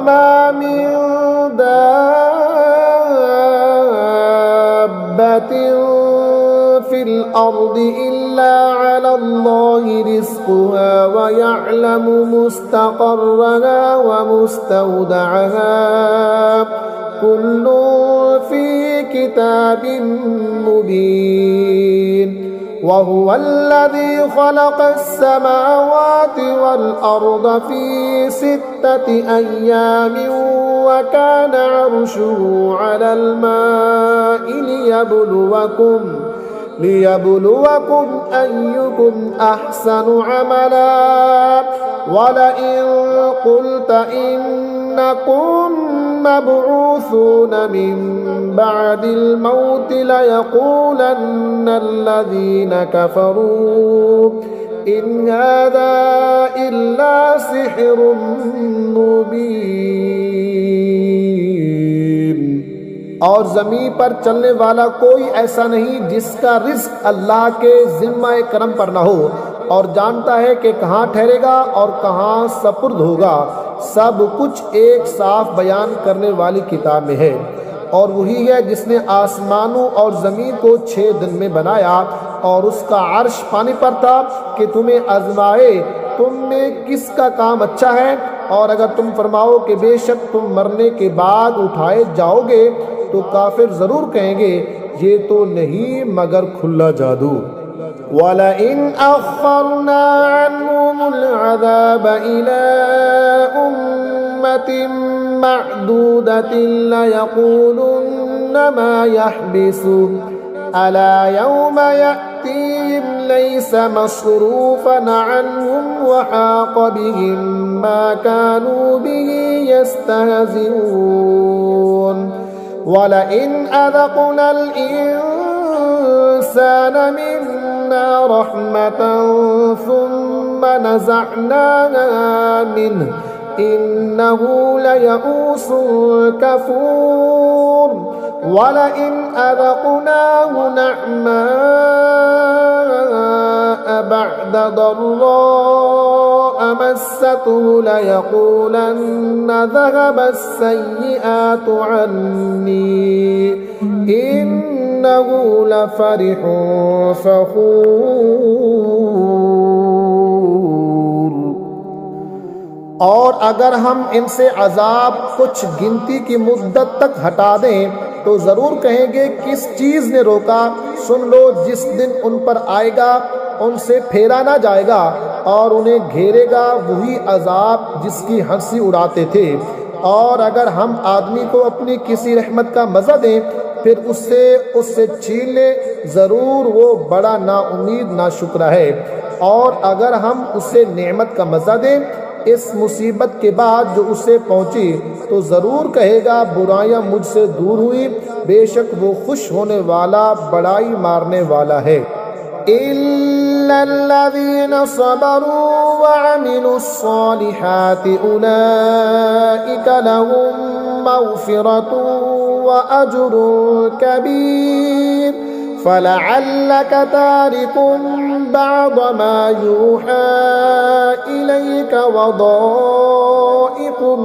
वमा मिन दाब्बतिन फिल अर्दि इल्ला अलल्लाहि रिज़्क़ुहा व यअलमु मुस्तक़र्रहा व मुस्तौदअहा कुल्लुन फ़ी किताबिन मुबीन वहुवल्लज़ी ख़लक़स्समावाति वल अर्द फ़ी सित्तति अय्यामिन व कान अर्शुहु अलल माइ लियबलुवकुम अय्युकुम अहसनु अमला वलइन क़ुल्त इन्नकुम मबऊसून मिन बअदिल मौति लयक़ूलन्न अल्लज़ीन कफ़रू इन हाज़ा इल्ला सिह्रुम मुबीन। और ज़मीन पर चलने वाला कोई ऐसा नहीं जिसका रिज़्क़ अल्लाह के ज़िम्मा करम पर न हो, और जानता है कि कहाँ ठहरेगा और कहाँ सपुर्द होगा। सब कुछ एक साफ बयान करने वाली किताब में है। और वही है जिसने आसमानों और ज़मीन को 6 दिन में बनाया, और उसका अर्श पानी पर था कि तुम्हें आज़माए तुम में किसका काम अच्छा है। और अगर तुम फरमाओ कि बेशक तुम मरने के बाद उठाए जाओगे, तो काफिर ज़रूर कहेंगे ये तो नहीं मगर खुला जादू। वलइन अख़रना अन्हुमुल अज़ाब इला उम्मतिन मअदूदतिन लयक़ूलुन्न मा यहबिसु अला यौम यअतीहिम लैसा मस्रूफ़न अन्हुम व हाक़ बिहिम मा कानू बिही यस्तहज़िऊन। वलइन अज़क़नल इंसान मिन्ना रहमतन सुम्मा नज़अनाहा मिन्हु इन्नहु लयऊसुन कफ़ूर। वलइन अज़क़नाहु नअमाअ बअद ضراء मस्सतहु लयक़ूलन्न ज़हबत सय्यिआतु अन्नी इन्नहु लफ़रिहुन फ़ख़ूर। और अगर हम इनसे अजाब कुछ गिनती की मुद्दत तक हटा दें तो ज़रूर कहेंगे किस चीज़ ने रोका। सुन लो, जिस दिन उन पर आएगा उनसे फेरा ना जाएगा और उन्हें घेरेगा वही अजाब जिसकी हंसी उड़ाते थे। और अगर हम आदमी को अपनी किसी रहमत का मज़ा दें फिर उससे छीन ले, ज़रूर वो बड़ा नाउमीद नाशुक्र है। और अगर हम उसे नेमत का मज़ा दें इस मुसीबत के बाद जो उसे पहुंची, तो ज़रूर कहेगा बुराइयां मुझसे दूर हुई, बेशक वो खुश होने वाला बड़ाई मारने वाला है। इल्लल्लज़ीना सबरू व अमिलुस्सालिहाति उलाइका लहुम मग़फ़िरतुन व अज्रुन कबीर। फलअल्लक तारिकुम बअद मा यूहा इलैका व दाइकुम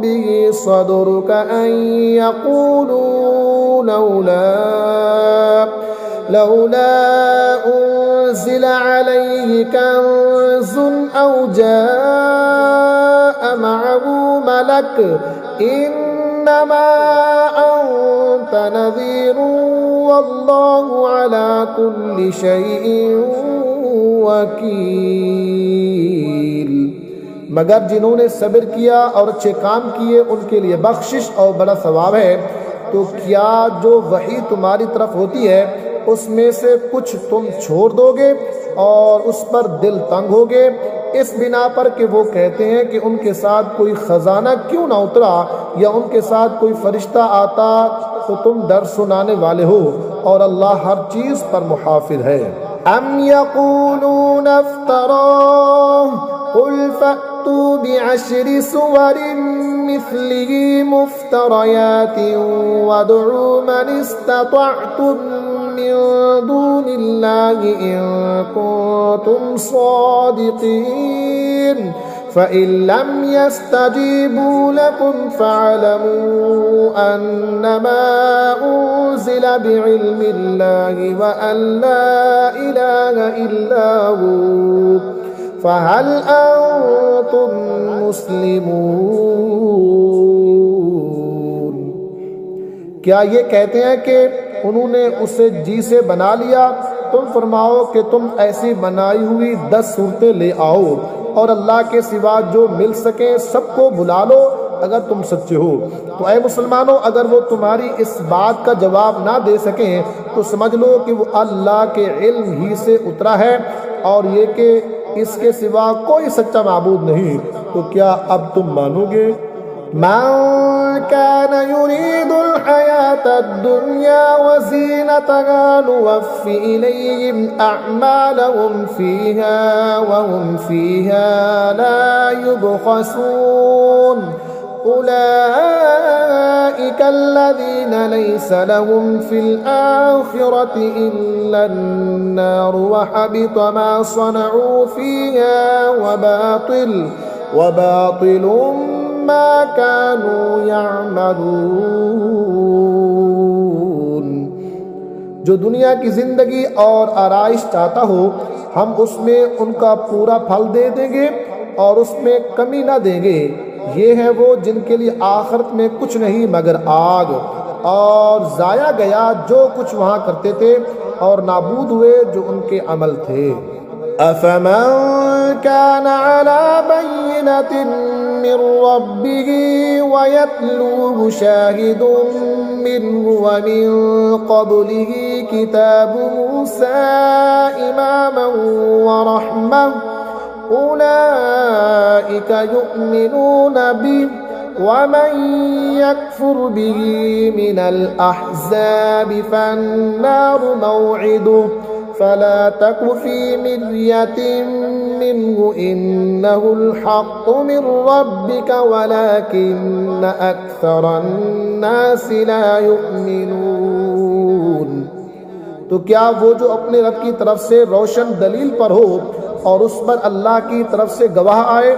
बिही सदरुक अन यक़ूलू लौला उन्ज़िला अलैहि कंज़ुन औ जाअ मअहु मलक इन्नमा अंत नज़ीरुन वल्लाहु अला कुल्लि शैइन वकील। मगर जिन्होंने सब्र किया और अच्छे काम किए उनके लिए बख्शिश और बड़ा सवाब है। तो क्या जो वही तुम्हारी तरफ होती है उसमें से कुछ तुम छोड़ दोगे और उस पर दिल तंग होगे, इस बिना पर कि वो कहते हैं कि उनके साथ कोई खजाना क्यों ना उतरा या उनके साथ कोई फरिश्ता आता तो तुम डर सुनाने वाले हो, और अल्लाह हर चीज़ पर मुहाफिज है। अम यक़ूलून इफ्तराह कुल फ़अतू बिअश्रि सुवरिन मिस्लिही मुफ्तरयातिन वदउ मन इस्ततअतुम मिन दूनिल्लाहि इन कुंतुम सादिक़ीन। फ़इल्लम यस्तजीबू लकुम फ़अलमू अन्नमा उन्ज़िल बिइल्मिल्लाहि व अल्ला इलाहा इल्ला हू फ़हल अंतुम मुस्लिमून। क्या ये कहते हैं कि उन्होंने उसे जी से बना लिया? तुम फरमाओ कि तुम ऐसी बनाई हुई 10 सूरतें ले आओ और अल्लाह के सिवा जो मिल सके सबको बुला लो अगर तुम सच्चे हो। तो ऐ मुसलमानों, अगर वो तुम्हारी इस बात का जवाब ना दे सकें तो समझ लो कि वो अल्लाह के इल्म ही से उतरा है और ये कि इसके सिवा कोई सच्चा माबूद नहीं। तो क्या अब तुम मानोगे? मन कान युरीदुल हयातद दुनिया व ज़ीनतहा नुवफ़्फ़ि इलैहिम अअमालहुम फ़ीहा व हुम फ़ीहा ला युबख़सून। उलाइका अल्लज़ीना लैसा लहुम फ़िल आख़िरति इल्ला अन्नार व हबित मा सनऊ फ़ीहा व बातिलुम मा कानू यअमलून। जो दुनिया की जिंदगी और आराइश चाहता हो हम उसमें उनका पूरा फल दे देंगे और उसमें कमी ना देंगे। ये है वो जिनके लिए आखिरत में कुछ नहीं मगर आग, और जाया गया जो कुछ वहाँ करते थे और नाबूद हुए जो उनके अमल थे। अफमन कान अला बय्यिनतिन मिन रब्बिही व यतलूहु शाहिदुन मिन्हु व मिन क़ब्लिही किताबु मूसा इमामन व रहमह उलाइका युमिनून बिही व मन यकफुर बिही मिनल अहज़ाबि फन्नारु मौइदुहु फला तकु फी मिर्यतिन मिन्हु इन्नहुल हक़्क़ु मिन रब्बिका वलाकिन्न अक्सरन्नासि ला युमिनून। तो क्या वो जो अपने रब की तरफ से रोशन दलील पर हो और उस पर अल्लाह की तरफ से गवाह आए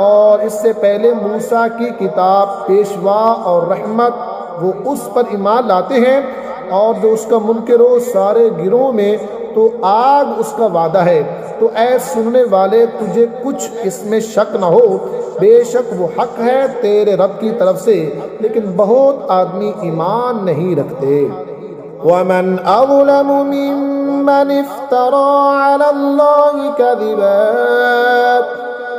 और इससे पहले मूसा की किताब पेशवा और रहमत वो उस पर ईमान लाते हैं, और जो उसका मुनकिर हो सारे गिरोह में तो आग उसका वादा है। तो ऐ सुनने वाले तुझे कुछ इसमें शक न हो, बेशक वो हक है तेरे रब की तरफ से, लेकिन बहुत आदमी ईमान नहीं रखते। वमन अज़लमु मिम्मन इफ्तरा अला अल्लाहि कज़िबा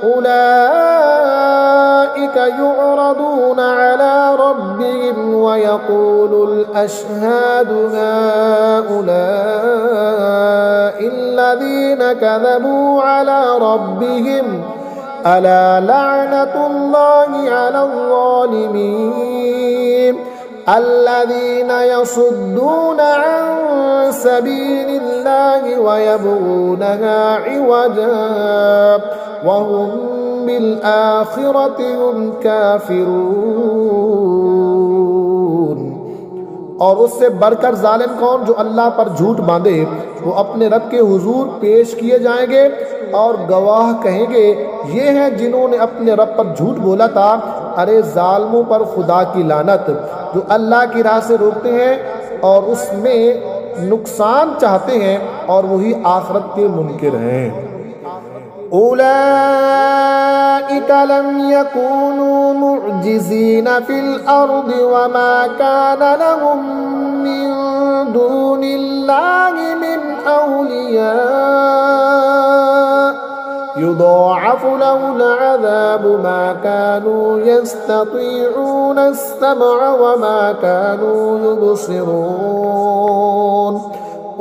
उलाइका युअरदूना अला रब्बिहिम व यक़ूलुल अशहादु हाउलाइल्लज़ीना कज़बू अला रब्बिहिम अला लअनतुल्लाहि अलल ज़ालिमीन अल्लज़ीना यसुद्दूना अन सबीलिल्लाहि व यबगूनहा इवजा व हुम बिल आखिरति हुम काफिरून। और उससे बढ़कर जालिम कौन जो अल्लाह पर झूठ बांधे, वो अपने रब के हुजूर पेश किए जाएंगे और गवाह कहेंगे ये हैं जिन्होंने अपने रब पर झूठ बोला था। अरे जालिमों पर खुदा की लानत जो अल्लाह की राह से रोकते हैं और उसमें नुकसान चाहते हैं और वही आखिरत के मुनकिर हैं। उलाइका लम यकूनू मुअजिज़ीन फिल अर्दि वमा कान लहुम मिन दूनिल्लाहि मिन औलिया युदाअफ़ु लहुल अज़ाबु मा कानू यस्ततीऊन अस्समअ वमा कानू युबसिरून।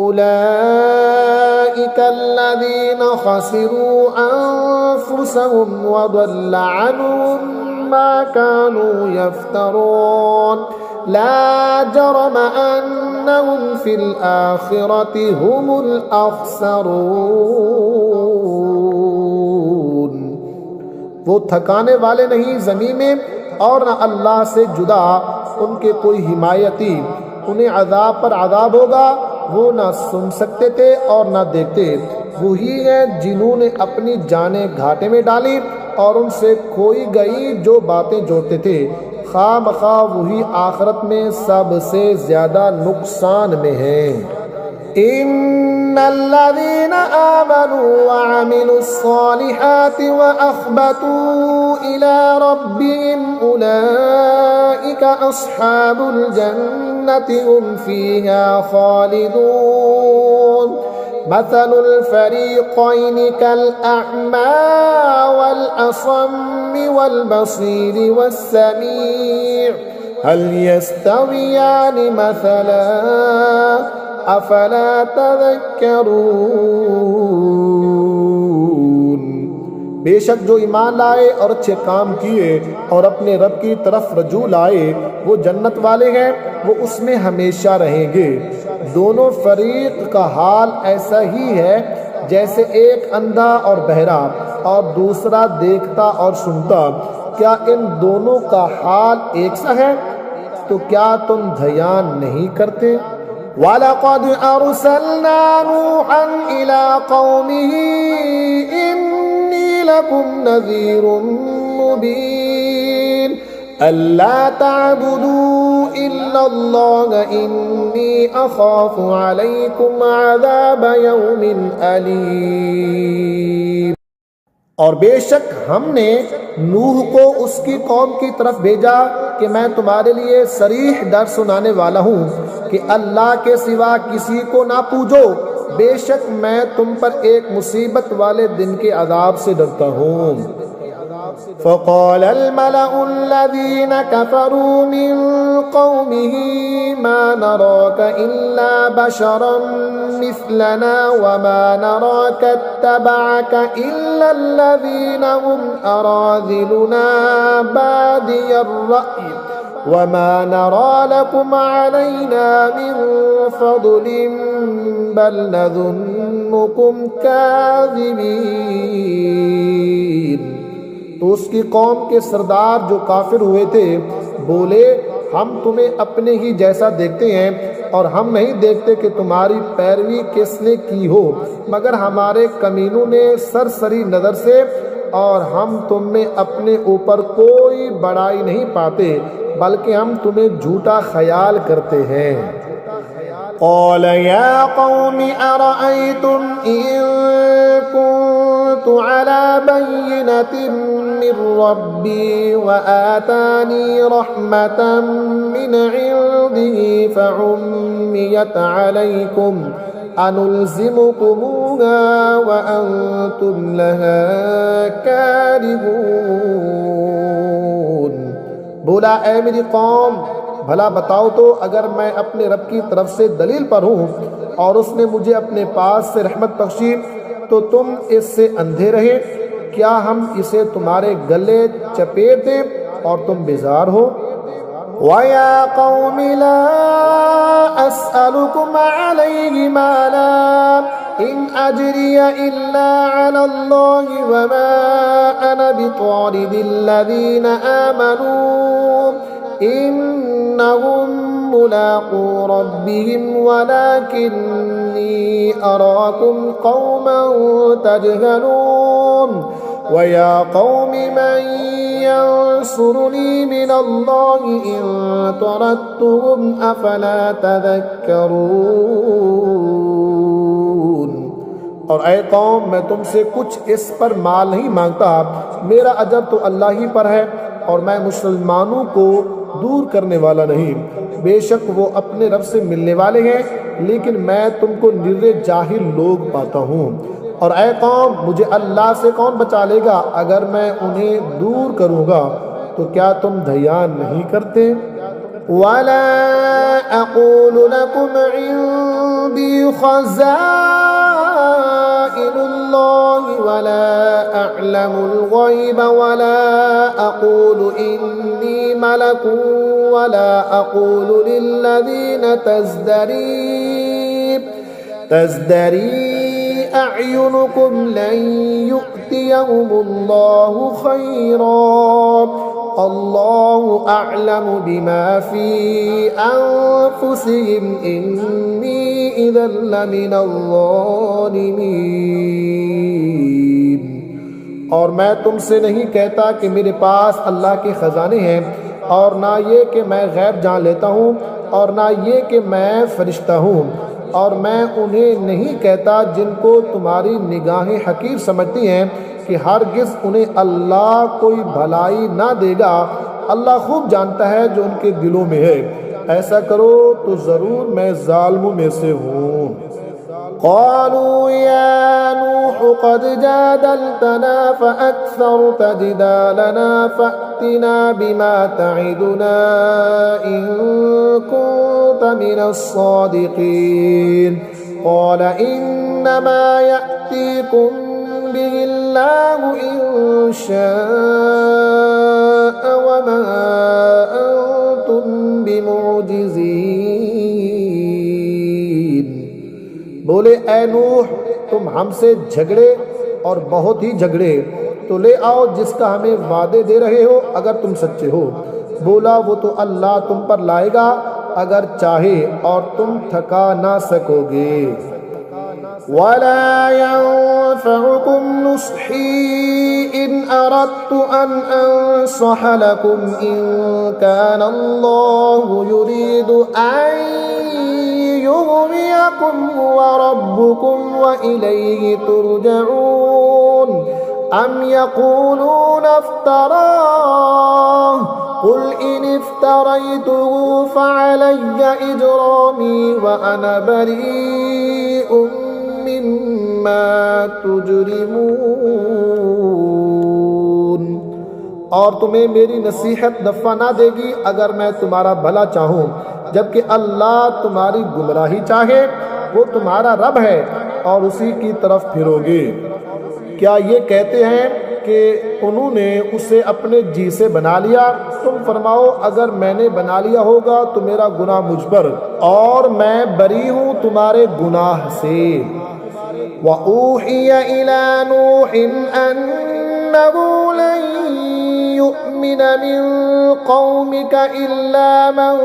उलाइका अल्लज़ीना खसिरू अन्फुसहुम व ضل अन्हुम मा कानू यफ्तरून ला जरम अन्नहुम फिल आखिरति हुमुल अख़सरून। वो थकाने वाले नहीं ज़मीन में और न अल्लाह से जुदा उनके कोई हिमायती। उन्हें अज़ाब पर अज़ाब होगा, वो ना सुन सकते थे और ना देखते। वही है जिन्होंने अपनी जानें घाटे में डाली और उनसे खोई गई जो बातें जोड़ते थे, खामखा वही आखिरत में सबसे ज्यादा नुकसान में है। इन्नल्लज़ीना आमनू व अमिलुस्सॉलिहाति व अख़बतू इला रब्बिहिम उलाइका अस्हाबुल जन्नति हुम फ़ीहा ख़ालिदून। मसलुल फ़रीक़ैनि कल अअमा वल असम्मि वल बसीरि वस्समीअ हल यस्तवियानि मसला अफला तज़क्करून। बेशक जो ईमान लाए और अच्छे काम किए और अपने रब की तरफ रजू लाए वो जन्नत वाले हैं, वो उसमें हमेशा रहेंगे। दोनों फरीक का हाल ऐसा ही है जैसे एक अंधा और बहरा और दूसरा देखता और सुनता। क्या इन दोनों का हाल एक सा है? तो क्या तुम ध्यान नहीं करते? वलक़द अरसलना नूहन इला क़ौमिही इन्नी लकुम नज़ीरुम मुबीन अल्ला तअबुदू इल्लल्लाह इन्नी अख़ाफ़ु अलैकुम अज़ाब यौमिन अलीम। और बेशक हमने नूह को उसकी कौम की तरफ भेजा कि मैं तुम्हारे लिए सरीह डर सुनाने वाला हूँ कि अल्लाह के सिवा किसी को ना पूजो, बेशक मैं तुम पर एक मुसीबत वाले दिन के अज़ाब से डरता हूँ। फ़क़ालल मलउल्लज़ीन कफ़रू मिन क़ौमिही मा नराक इल्ला बशरन मिस्लना वमा नराक इत्तबअक इल्लल्लज़ीन हुम अराज़िलुना बादियर रअय वमा नरा लकुम अलैना मिन फ़द्लिन बल नज़ुन्नुकुम काज़िबीन। तो उसकी कौम के सरदार जो काफिर हुए थे बोले, हम तुम्हें अपने ही जैसा देखते हैं और हम नहीं देखते कि तुम्हारी पैरवी किसने की हो मगर हमारे कमीनों ने सरसरी नज़र से, और हम तुम में अपने ऊपर कोई बड़ाई नहीं पाते बल्कि हम तुम्हें झूठा ख्याल करते हैं। क़ाल या क़ौमि अरअयतुम इन कुन्तु अला बय्यिनतिन मिन रब्बी व आतानी रहमतन मिन इंदिही फउम्मियत अलैकुम अनुल्ज़िमुकुमूहा व अंतुम लहा कारिहून। बोला, ऐ मेरी कौम, भला बताओ तो अगर मैं अपने रब की तरफ से दलील पर हूँ और उसने मुझे अपने पास से रहमत बख्शी तो तुम इससे अंधे रहे? क्या हम इसे तुम्हारे गले चपेट दें और तुम बेजार हो? वया कौमि ला अस्अलुकुम अलैहि माला इन अजरिया इल्ला अलल्लाहि वमा अना बितारिदिल्लज़ीना आमनू इन्नहुम मुलाक़ू रब्बिहिम वलाकिन्नी अराकुम कौमन तजहलून। वया कौमि मन यंसुरुनी मिनल्लाहि इन तरद्तुहुम अफला तज़क्करून। और ऐ कौम, मैं तुमसे कुछ इस पर माल नहीं मांगता, मेरा अजर तो अल्लाह ही पर है और मैं मुसलमानों को दूर करने वाला नहीं। बेशक वो अपने रब से मिलने वाले हैं लेकिन मैं तुमको निर्रे जाहिल लोग पाता हूँ। और ऐ कौम, मुझे अल्लाह से कौन बचा लेगा अगर मैं उन्हें दूर करूँगा? तो क्या तुम ध्यान नहीं करते? वला अक़ूलु लकुम इंदी खज़ाइनुल्लाहि वला अअलमुल ग़ैब वला अक़ूलु इन्नी मलकुन वला अक़ूलु लिल्लज़ीना तज़दरी अअयुनुकुम लन युअतियहुमुल्लाहु खैरा अल्लाहु अअलमु बिमा फी अनफुसिहिम इन्नी इज़न लमिनज़ ज़ालिमीन। और मैं तुमसे नहीं कहता कि मेरे पास अल्लाह के ख़जाने हैं, और ना ये कि मैं गैब जान लेता हूँ, और ना ये कि मैं फरिश्ता हूँ, और मैं उन्हें नहीं कहता जिनको तुम्हारी निगाहें हकीर समझती हैं कि हरगिज़ उन्हें अल्लाह कोई भलाई ना देगा। अल्लाह खूब जानता है जो उनके दिलों में है। ऐसा करो तो ज़रूर मैं ज़ालिमों में से हूँ। क़ालू या नूह क़द जादलतना फ़अक्सरत जिदालना फ़अतिना बिमा तइदुना इन कुन्त मिनस्सादिक़ीन। क़ाल इन्नमा यअतीकुम बिहिल्लाहु इन शाअ वमा अंतुम बिमुअजिज़ीन। बोले, ए नूह, तुम हमसे झगड़े और बहुत ही झगड़े, तो ले आओ जिसका हमें वादे दे रहे हो अगर तुम सच्चे हो। बोला, वो तो अल्लाह तुम पर लाएगा अगर चाहे, और तुम थका ना सकोगे। वला यंफउकुम नुस्ही इन अरदतु अन अंसह लकुम इन कान अल्लाहु युरीदु अन युग़वियकुम हुवा रब्बुकुम व इलैहि तुरजऊन। अम यक़ूलून इफ्तराह क़ुल इन इफ्तरैतुहु फ़अलय्य इजरामी व अना बरीउम मिम्मा तुजरिमून। और तुम्हें मेरी नसीहत नफ़ा ना देगी अगर मैं तुम्हारा भला चाहूँ, जबकि अल्लाह तुम्हारी गुमराही चाहे। वो तुम्हारा रब है और उसी की तरफ फिरोगे। क्या ये कहते हैं कि उन्होंने उसे अपने जी से बना लिया? तुम फरमाओ, अगर मैंने बना लिया होगा तो मेरा गुनाह मुझ पर, और मैं बरी हूँ तुम्हारे गुनाह से। वऊहिय इला नूहिन अन्नहु लन युमिन मिन कौमिका इल्ला मन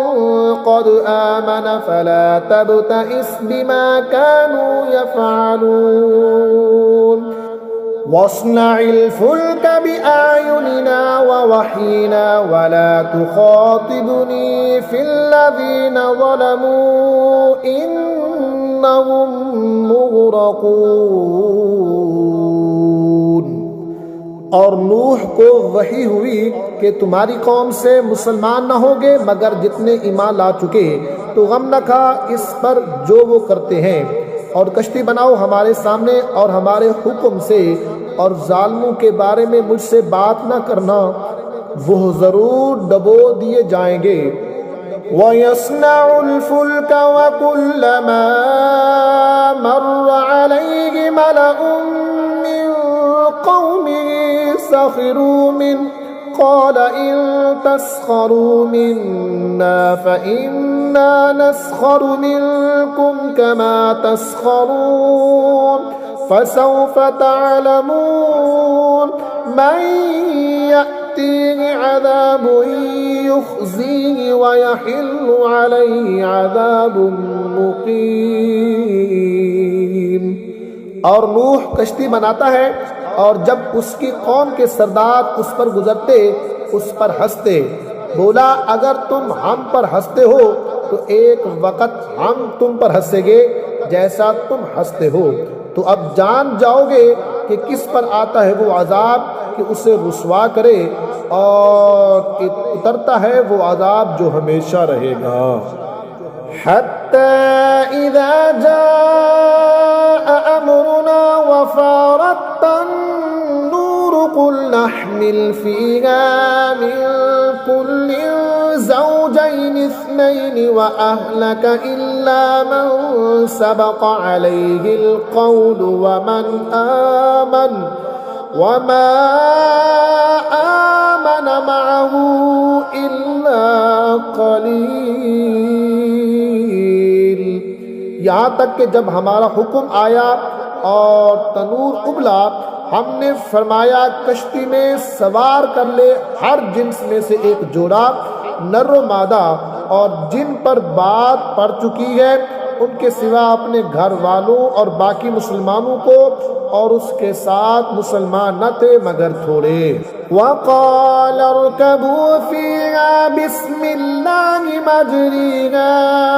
क़द आमन फला तब्तइस बिमा कानू यफ़अलून। वस्नइल फुल्क बिअयुनिना व वहीना वला तुखातिबनी फिल्लज़ीना ज़लमू इन्नहुम मुग़रक़ून। और नूह को वही हुई कि तुम्हारी कौम से मुसलमान न होगे मगर जितने ईमान ला चुके, तो गम न खा इस पर जो वो करते हैं, और कश्ती बनाओ हमारे सामने और हमारे हुक्म से, और जालिमों के बारे में मुझसे बात न करना, वो ज़रूर डबो दिए जाएंगे। वयस्नउल फुल्क वकुल्लमा मर्र अलैहि मलउम मिन कौमिही सखिरू मिन क़ाल इन तस्खरू मिन्ना फ़इन्ना नस्खरु मिनकुम कमा तस्खरून फसौफ तअलमून मन यअतीहि अज़ाबुन युख़ज़ीहि व यहिल्लु अलैहि अज़ाबुन मुक़ीम। और नूह कश्ती बनाता है, और जब उसकी कौम के सरदार उस पर गुजरते उस पर हंसते। बोला, अगर तुम हम पर हंसते हो तो एक वक़्त हम तुम पर हंसेंगे जैसा तुम हंसते हो। तो अब जान जाओगे कि किस पर आता है वो अजाब कि उसे रुसवा करे, और उतरता है वो अजाब जो हमेशा रहेगा। हत्ता इज़ा जाअ अमरुना वफ़ारत अन्नूर क़ुल नहमिल फ़ीहा मिन कुल्लिन ज़ौजैनि इस्नैनि व अह्लक इल्ला मन सबक़ अलैहिल क़ौलु वमन आमन वमा आमन मअहू इल्ला क़लील। यहाँ तक कि जब हमारा हुक्म आया और तनूर उबला, हमने फरमाया कश्ती में सवार कर ले हर जिन्स में से एक जोड़ा, नर व मादा, और जिन पर बात पड़ चुकी है उनके सिवा अपने घर वालों और बाकी मुसलमानों को, और उसके साथ मुसलमान न थे मगर थोड़े। वक़ाल इरकबू फ़ीहा बिस्मिल्लाहि मजरीहा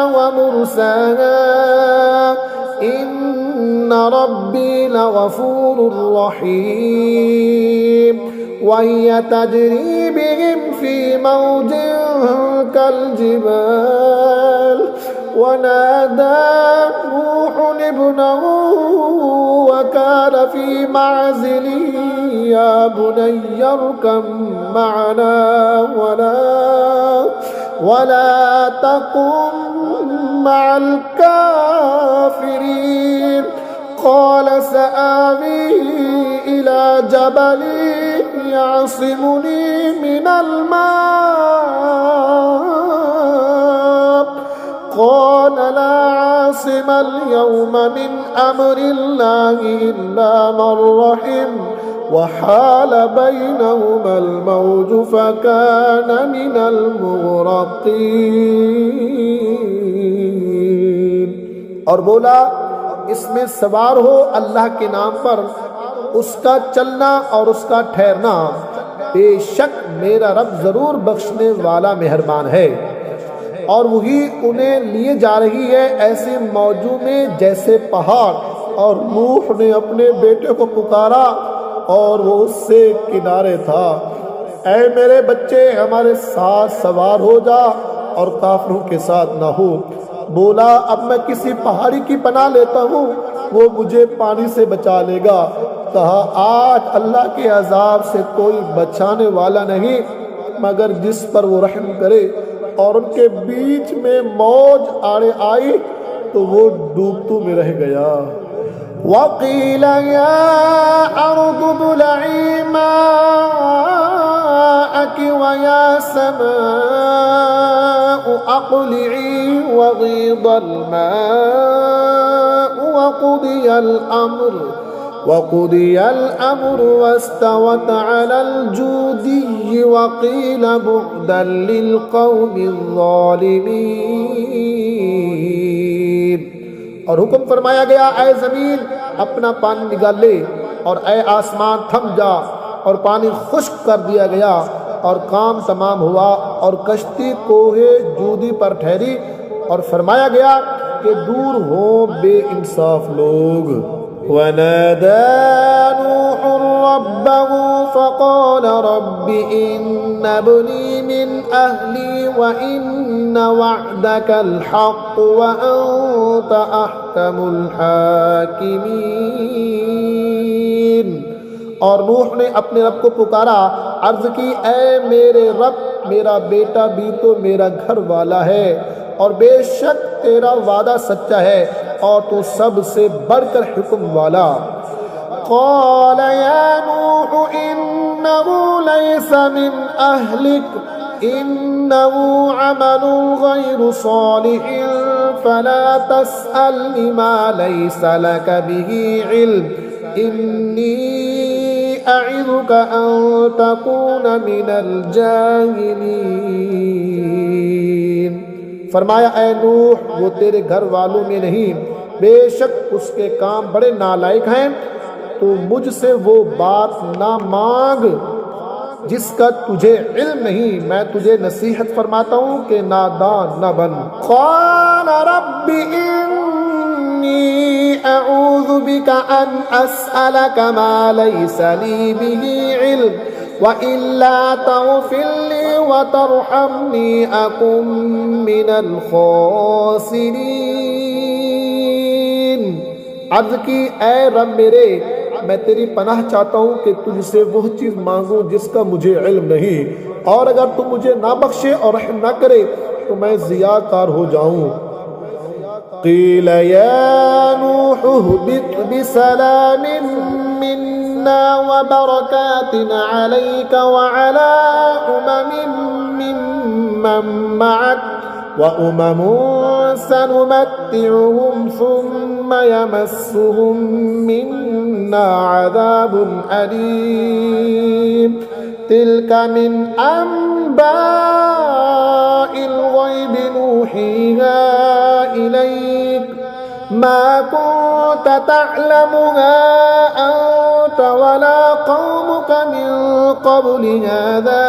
व मुरसाहा इन्न रब्बी लगफूरुर रहीम वहिय तजरी बिहिम फ़ी मौजिन कल्जिबाल वनादा नूहुन इब्नहु वकान फ़ी मअज़िलिन या बुनय्य इरकब मअना वला तकुन मअल काफ़िरीन क़ाल सआवी इला जबलिन यअसिमुनी मिनल मा क़ाल ला आसिमल यौम मिन अम्रिल्लाहि इल्ला मन रहिम वहाल बैनहुमल मौज फकान मिनल मुग़रक़ीन। और बोला, इसमें सवार हो अल्लाह के नाम पर, उसका चलना और उसका ठहरना, बेशक मेरा रब जरूर बख्शने वाला मेहरबान है। और वही उन्हें लिए जा रही है ऐसे मौजों में जैसे पहाड़। और नूह ने अपने बेटे को पुकारा और वो उससे किनारे था, ऐ मेरे बच्चे हमारे साथ सवार हो जा और काफिरों के साथ ना हो। बोला, अब मैं किसी पहाड़ी की पनाह लेता हूँ, वो मुझे पानी से बचा लेगा। कहा, आज अल्लाह के अजाब से कोई बचाने वाला नहीं मगर जिस पर वो रहम करे। और उनके बीच में मौज आड़े आई तो वो डूबतू में रह गया। वक़ील या अर्दु बुलई माअकी व या समाअु अक़लिई वग़ीदल माअु वक़ुदियल अम्र वस्तवत अलल जूदी वक़ील बुअदन लिल क़ौमिज़ ज़ालिमीन। और हुक्म फरमाया गया, ऐ ज़मीन अपना पानी निकाल ले, और ऐ आसमान थम जा। और पानी खुश्क कर दिया गया और काम तमाम हुआ और कश्ती कोहे जूदी पर ठहरी। और फरमाया गया कि दूर हो बेइंसाफ लोग। वनादा नूह रब्बहु फ़क़ाल रब्बि इन्न इब्नी मिन अहली व इन्न वअदकल हक़्क़ व अंत अहकमुल हाकिमीन। और नूह ने अपने रब को पुकारा, अर्ज की, ऐ मेरे रब, मेरा बेटा भी तो मेरा घर वाला है और बेशक तेरा वादा सच्चा है और तू सबसे बढ़कर हुक्म वाला। क़ाल या नूह इन्नहु लैसा मिन अहलिक इन्नहु अमलुन गैरु सालिहिन फला तस्अलनि मा लैसा लक बिही इल्म इन्नी अइज़ुका अन तकून मिनल जाहिलीन। फरमाया, ऐ नूह, वो तेरे घर वालों में नहीं, बेशक उसके काम बड़े नालायक हैं, तो मुझसे वो बात ना मांग जिसका तुझे इल्म नहीं। मैं तुझे नसीहत फरमाता हूँ कि नादान न बन। क़ाल रब्बि इन्नी अऊज़ु बिका अन अस्अलका मा लैसा ली बिही इल्म व इल्ला तग़फ़िर ली व तरहमनी अकुन मिनल ख़ासिरीन। अर्ज़ की, ऐ रब मेरे, मैं तेरी पनाह चाहता हूँ कि तुझसे वह चीज़ मांगूँ जिसका मुझे इल्म नहीं, और अगर तू मुझे ना बख्शे और रहम ना करे तो मैं ज़ियाकार हो जाऊँ। क़ील या नूह इहबित बिसलामिन मिन्ना व बरकातिन अलैका व अला उममिन मिम्मन मअक व उममुन सनुमत्तिउहुम सुम्मा यमस्सुहुम मिन्ना अज़ाबुन अलीम तिल्का मिन अंबाइल ग़ैबि नूहीहा इलैक كنت تعلمها أنت ولا قومك من قبل هذا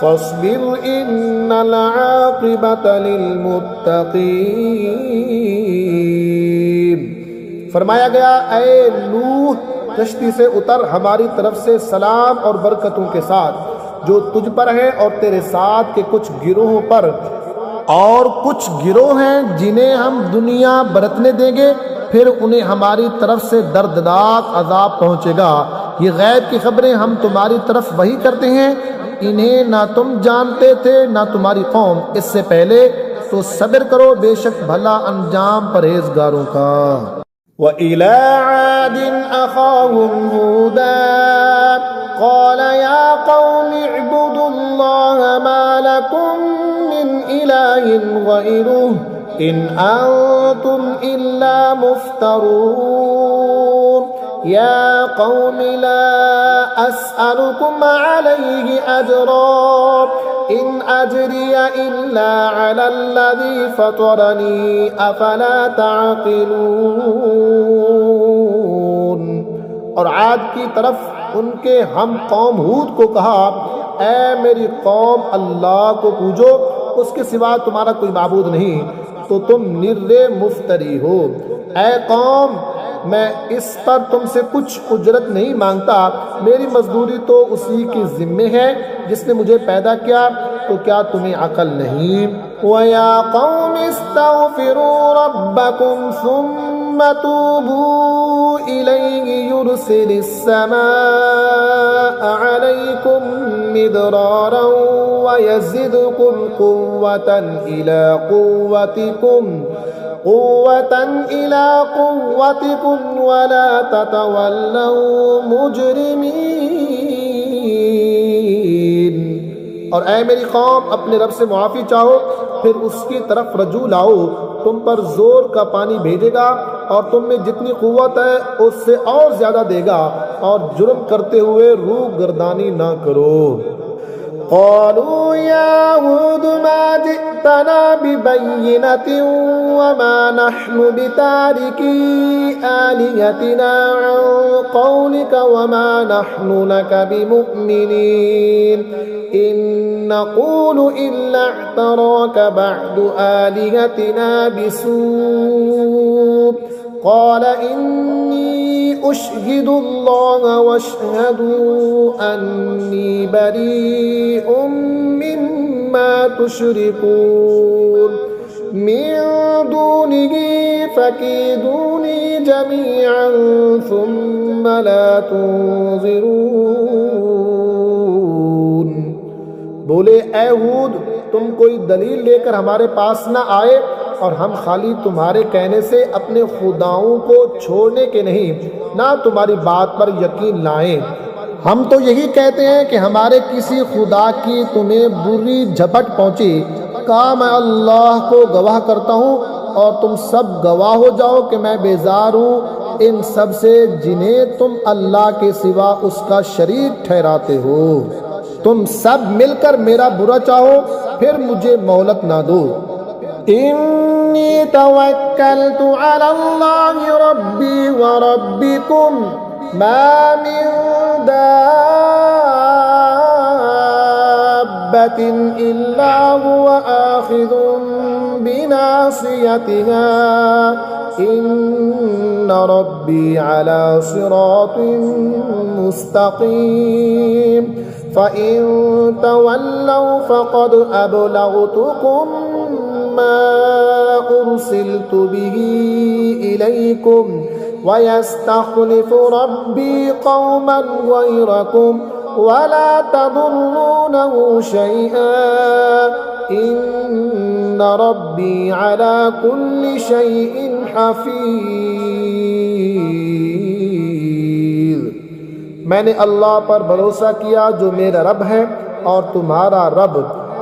فاصبر إن العاقبة للمتقين। फरमाया गया, ऐ नूह कश्ती से उतर, हमारी तरफ से सलाम और बरकतों के साथ, जो तुझ पर है और तेरे साथ के कुछ गिरोहों पर, और कुछ गिरोह हैं जिन्हें हम दुनिया बरतने देंगे, फिर उन्हें हमारी तरफ से दर्दनाक अजाब पहुंचेगा। ये गैब की खबरें हम तुम्हारी तरफ वही करते हैं, इन्हें ना तुम जानते थे ना तुम्हारी कौम इससे पहले, तो सब्र करो, बेशक भला अंजाम परहेजगारों का। वइला आदिन अखाहुम हूदा क़ाल या क़ौमि इब्दुल्लाह मा लकुम मिन इलाहिन गैरुह इन अंतुम इल्ला मुफ्तरून या क़ौमि ला अस्अलुकुम अलैहि अजरा इन अजरिया इल्ला अलल्लज़ी फ़तरनी अफ़ला ताक़िलून। और आद की तरफ उनके हम कौम हूद को कहा, ऐ मेरी कौम, अल्लाह को पूजो, उसके सिवा तुम्हारा कोई माबूद नहीं, तो तुम निर्रे मुफ्तरी हो। ऐ कौम, मैं इस पर तुमसे कुछ उजरत नहीं मांगता, मेरी मजदूरी तो उसी की जिम्मे है जिसने मुझे पैदा किया, तो क्या तुम्हें अकल नहीं? वया कौम इस्तग़फिरू रब्बकुम सुम्मा तूबू इलैहि युरसिलिस समाअ अलैकुम मिदरारन व यज़िदकुम कुव्वतन इला कुव्वतिकुम वला ततवल्लौ मुजरिमीन। और ऐ मेरी कौम, अपने रब से मुआफ़ी चाहो, फिर उसकी तरफ रजू लाओ, तुम पर जोर का पानी भेजेगा और तुम में जितनी कुव्वत है उससे और ज्यादा देगा, और जुर्म करते हुए रूह गर्दानी ना करो। क़ालू या हूद मा जि'तना बिबय्यिनतिन वमा नहनु बितारिकी आलिहतिना अन क़ौलिका वमा नहनु लका बिमुअ्मिनीन इन नक़ूलु इल्ला अ'तराका बअदु आलिहतिना बिसूअ क़ाल इन्नी उश्हिदुल्लाह वअश्हदु अन्नी बरीउम मिम्मा तुश्रिकून मिन दूनिही फकीदूनी जमीअन सुम्मा ला तुनज़िरून। बोले, ऐ हूद, तुम कोई दलील लेकर हमारे पास न आए और हम खाली तुम्हारे कहने से अपने खुदाओं को छोड़ने के नहीं, ना तुम्हारी बात पर यकीन लाएं। हम तो यही कहते हैं कि हमारे किसी खुदा की तुम्हें बुरी झपट पहुंची। कहा, मैं अल्लाह को गवाह करता हूँ और तुम सब गवाह हो जाओ कि मैं बेजार हूँ इन सब से जिन्हें तुम अल्लाह के सिवा उसका शरीक ठहराते हो। तुम सब मिलकर मेरा बुरा चाहो, फिर मुझे मोहलत ना दो। इन्नी तवक्कलतु अलल्लाहि रब्बी व रब्बिकुम मा मिन दाब्बतिन इल्ला हुवा आखिदुम बिनासियतिहा इन्ना रब्बी अला सिरातिन मुस्तकीम फ़इन तवल्लौ फ़क़द अबलग़तुकुम मा उरसिलतु बिही इलैकुम वयस्तख़लिफ़ु रब्बी क़ौमन ग़यरकुम वला तदुर्रूनहु शैअन इन्ना रब्बी अला कुल्लि शैइन हफ़ीज़। मैंने अल्लाह पर भरोसा किया जो मेरा रब है और तुम्हारा रब,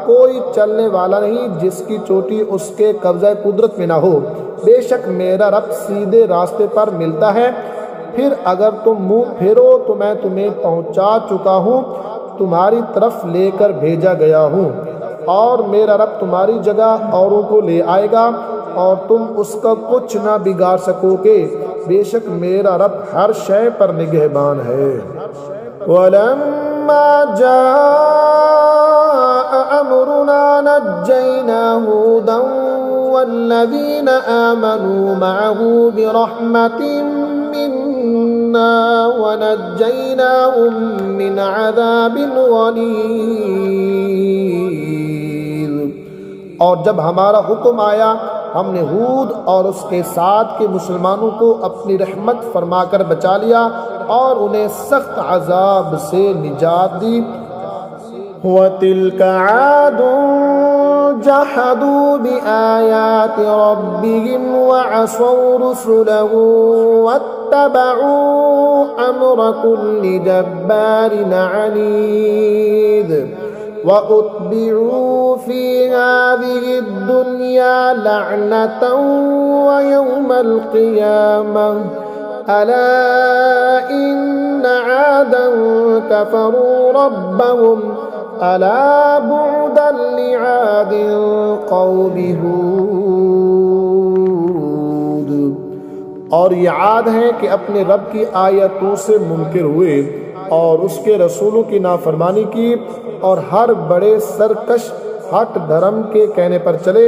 कोई चलने वाला नहीं जिसकी चोटी उसके कब्ज़े कुदरत में ना हो। बेशक मेरा रब सीधे रास्ते पर मिलता है, फिर अगर तुम मुंह फेरो तो मैं तुम्हें पहुंचा चुका हूँ, तुम्हारी तरफ लेकर भेजा गया हूँ, और मेरा रब तुम्हारी जगह औरों को ले आएगा और तुम उसका कुछ ना बिगाड़ सकोगे। बेशक मेरा रब हर शय पर निगहबान है। वलम्मा जाअ अमरुना नज्जैना हूदन वल्लज़ीना आमनू मअहू बिरहमतिन मिन्ना वनज्जैनाहुम मिन अज़ाबिन गलीज़। और जब हमारा हुक्म आया हमने हूद और उसके साथ के मुसलमानों को अपनी रहमत फरमाकर बचा लिया और उन्हें सख्त अजाब से निजात दी। वतिल्का आदुन जहदू बिआयाति रब्बिहिम वअसौ रुसुलहु वत्तबऊ अम्र कुल्लि जब्बारिन अनीद वउत्बिऊ फी हाज़िहि दुनिया लअनतन व यौमल क़ियामह अला इन्न आदन कफ़रू रब्बहुम अला बुअदन लिआदिन क़ौमि हूद। और ये आद हैं कि अपने रब की आयतों से मुनकिर हुए और उसके रसूलों की नाफरमानी की और हर बड़े सरकश हट धर्म के कहने पर चले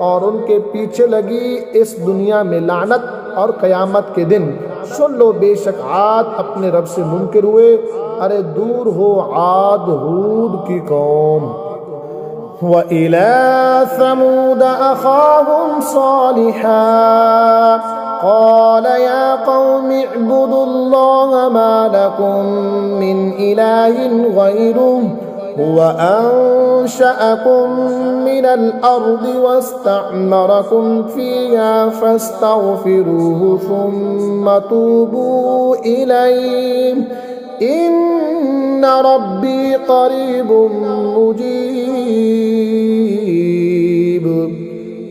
और उनके पीछे लगी इस दुनिया में लानत और क़यामत के दिन। सुन लो, बेशक आद अपने रब से मुनकिर हुए। अरे दूर हो आद हूद की कौम। व इला समूद अखाहुम सालिहा क़ाल या क़ौमि इअ्बुदुल्लाह मा लकुम मिन इलाहिन गैरुहु हुवा अंशअकुम मिनल अर्दि वस्तअमरकुम फ़ीहा फस्तग़फिरूहु सुम्मा तूबू इलैहि इन्न रब्बी क़रीबुम मुजीब।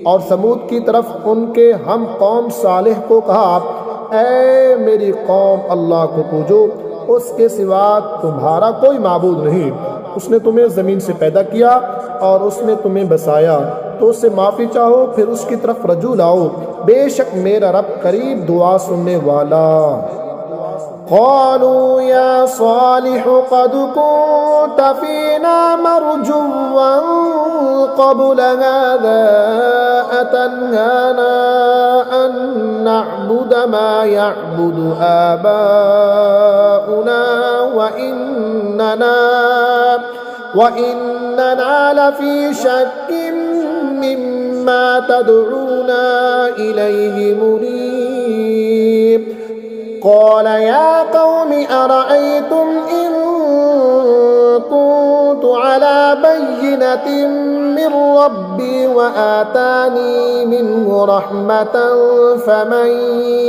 और समूद की तरफ उनके हम कौम सालेह को कहा, ऐ मेरी कौम अल्लाह को पूजो, उसके सिवा तुम्हारा कोई माबूद नहीं। उसने तुम्हें ज़मीन से पैदा किया और उसने तुम्हें बसाया, तो उससे माफ़ी चाहो फिर उसकी तरफ रजू लाओ। बेशक मेरा रब करीब दुआ सुनने वाला। क़ालू या सालिहु क़द कुन्त फ़ीना मरजुव्वन क़ब्ल हाज़ा अतन्हाना अन नअबुद मा यअबुदु आबाउना व इन्नना लफ़ी शक्किन मिम्मा तदऊना इलैहि मुरीब। क़ाल या क़ौमि अरअय्तुम इन कुन्तु अला बय्यिनतिन मिन रब्बी व आतानी मिन्हु रहमतन फमन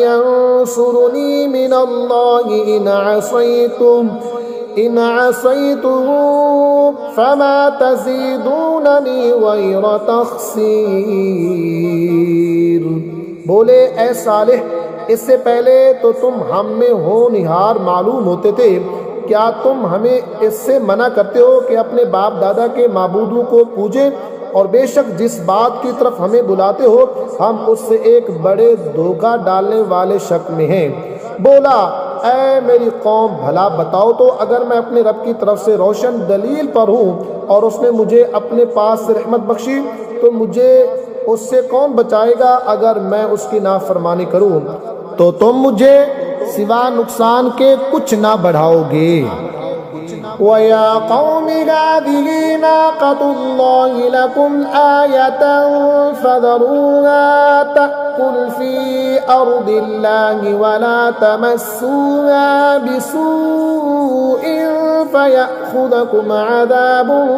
यंसुरनी मिनल्लाहि इन असैतुहु फमा तज़ीदूननी गैर तख़सीर। बोले, ऐ सालेह, इससे पहले तो तुम हम में होनहार मालूम होते थे, क्या तुम हमें इससे मना करते हो कि अपने बाप दादा के माबूदों को पूजें? और बेशक जिस बात की तरफ हमें बुलाते हो हम उससे एक बड़े धोखा डालने वाले शक में हैं। बोला, ऐ मेरी कौम, भला बताओ तो, अगर मैं अपने रब की तरफ से रोशन दलील पर हूँ और उसने मुझे अपने पास से रहमत बख्शी, तो मुझे उससे कौन बचाएगा? अगर मैं उसकी नाफरमानी करूँ तो तुम मुझे सिवा नुकसान के कुछ ना बढ़ाओगे। वया कौमि हाज़िही नाक़तुल्लाहि लकुम आयतन फ़ज़रूहा तअकुल फ़ी अर्दिल्लाहि वला तमस्सूहा बिसूइन फ़यअख़ुज़कुम अज़ाबुन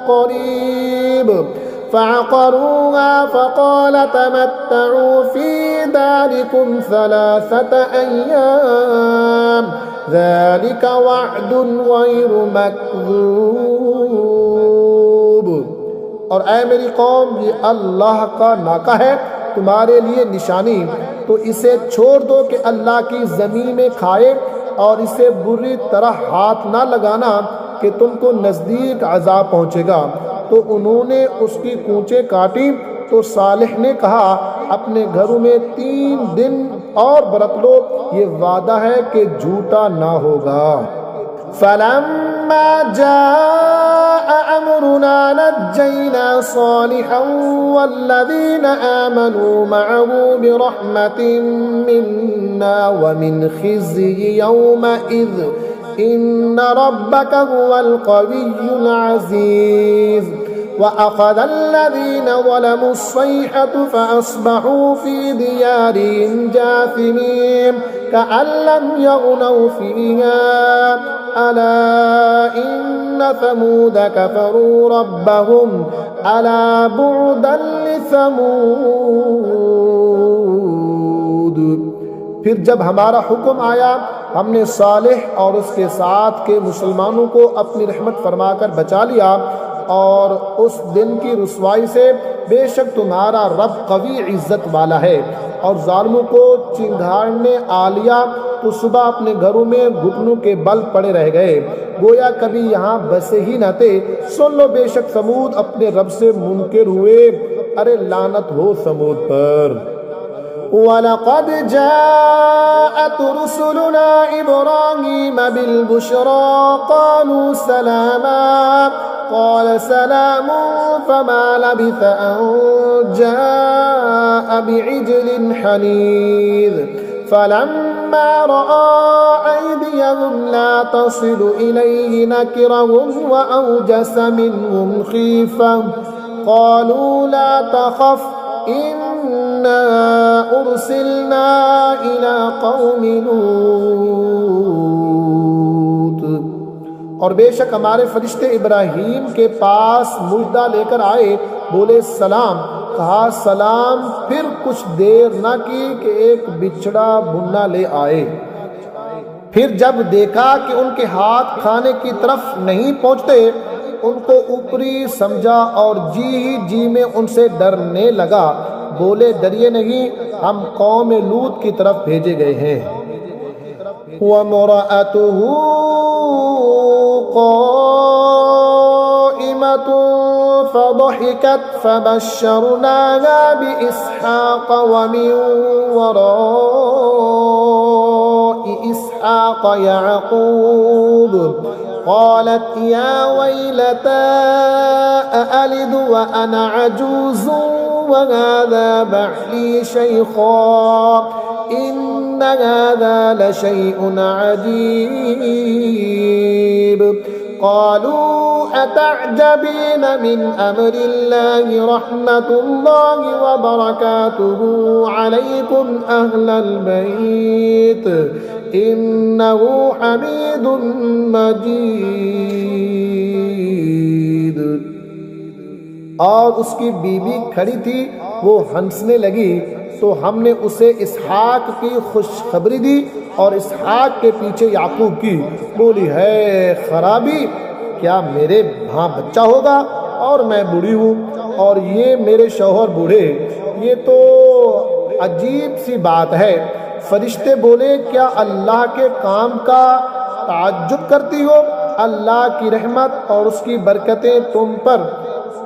क़रीब। फ़अक़रूहा फ़क़ाल तमत्तऊ फ़ी दारिकुम सलासत अय्याम ज़ालिक वअदुन गैरु मकज़ूब। और ऐ मेरी कौम, ये अल्लाह का नाका है तुम्हारे लिए निशानी, तो इसे छोड़ दो कि अल्लाह की ज़मीन में खाए और इसे बुरी तरह हाथ ना लगाना कि तुमको नज़दीक अज़ाब पहुँचेगा। तो उन्होंने उसकी कूंचें काटी। तो सालिह ने कहा, अपने घरों में 3 दिन और बरत लो, ये वादा है कि झूठा ना होगा। फलम्मा जाअ अमरुना नज्जैना सालिहन वल्लज़ीना आमनू मअहू बिरहमतिन मिन्ना व मिन खिज़्यि यौमइज़ इन्न रब्बक हुवल कविय्युल अज़ीज़ वअख़ज़ अल्लज़ीना ज़लमू अस्सैहतु फ़अस्बहू फ़ी दियारिहिम जाथिमीन कअन लम यग़नव फ़ीहा अला इन्न समूद कफ़रू रब्बहुम अला बुअदन लिसमूद। फिर जब हमारा हुक्म आया, हमने सालेह और उसके साथ के मुसलमानों को अपनी रहमत फरमाकर बचा लिया, और उस दिन की रुसवाई से बेशक तुम्हारा रब कवी इज्जत वाला है। और जालिमों को चिंगारने आ लिया तो सुबह अपने घरों में घुटनों के बल पड़े रह गए, गोया कभी यहाँ बसे ही न थे। सुन लो, बेशक समूद अपने रब से मुनकिर हुए। अरे लानत हो समूद पर। वलक़द जाअत रुसुलुना इब्राहीम बिलबुश्रा क़ालू सलामा क़ाल सलामुन फ़मा लबिथ अन जाअ बिइज्लिन हनीज़ फलम्मा रआ अयदियहुम ला तसिलु इलैहि नकिरहुम व औजस मिनहुम खीफ़ा क़ालू ला तख़फ़ इन्ना उरसिलना इला क़ौमि लूत। और बेशक हमारे फरिश्ते इब्राहीम के पास मुर्दा लेकर आए, बोले सलाम, कहा सलाम, फिर कुछ देर न की कि एक बिछड़ा भुन्ना ले आए। फिर जब देखा कि उनके हाथ खाने की तरफ नहीं पहुंचते, उनको ऊपरी समझा और जी ही जी में उनसे डरने लगा। बोले डरिए नहीं, हम कौम लूत की तरफ भेजे गए हैं। वमरअतुहु क़ाइमतुन फ़ज़हिकत फ़बश्शरनाहा बिइस्हाक़ व मिन वराइ इस्हाक़ याक़ूब क़ालत या वैलता अअलिद व अना अजूज़ुन व हाज़ा बअली शैख़ा इन्न हाज़ा लशैउन अजीब। क़ालू अतअजबीन मिन अम्रिल्लाहि रहमतुल्लाहि व बरकातुहु अलैकुम अहलल बैत इन्नहु हमीदुम मजीद। और उसकी बीवी खड़ी थी, वो हंसने लगी, तो हमने उसे इसहाक की खुशखबरी दी और इसहाक के पीछे याकूब की। बोली है खराबी, क्या मेरे वहाँ बच्चा होगा और मैं बूढ़ी हूँ और ये मेरे शौहर बूढ़े, ये तो अजीब सी बात है। फरिश्ते बोले क्या अल्लाह के काम का ताज्जुब करती हो? अल्लाह की रहमत और उसकी बरकतें तुम पर,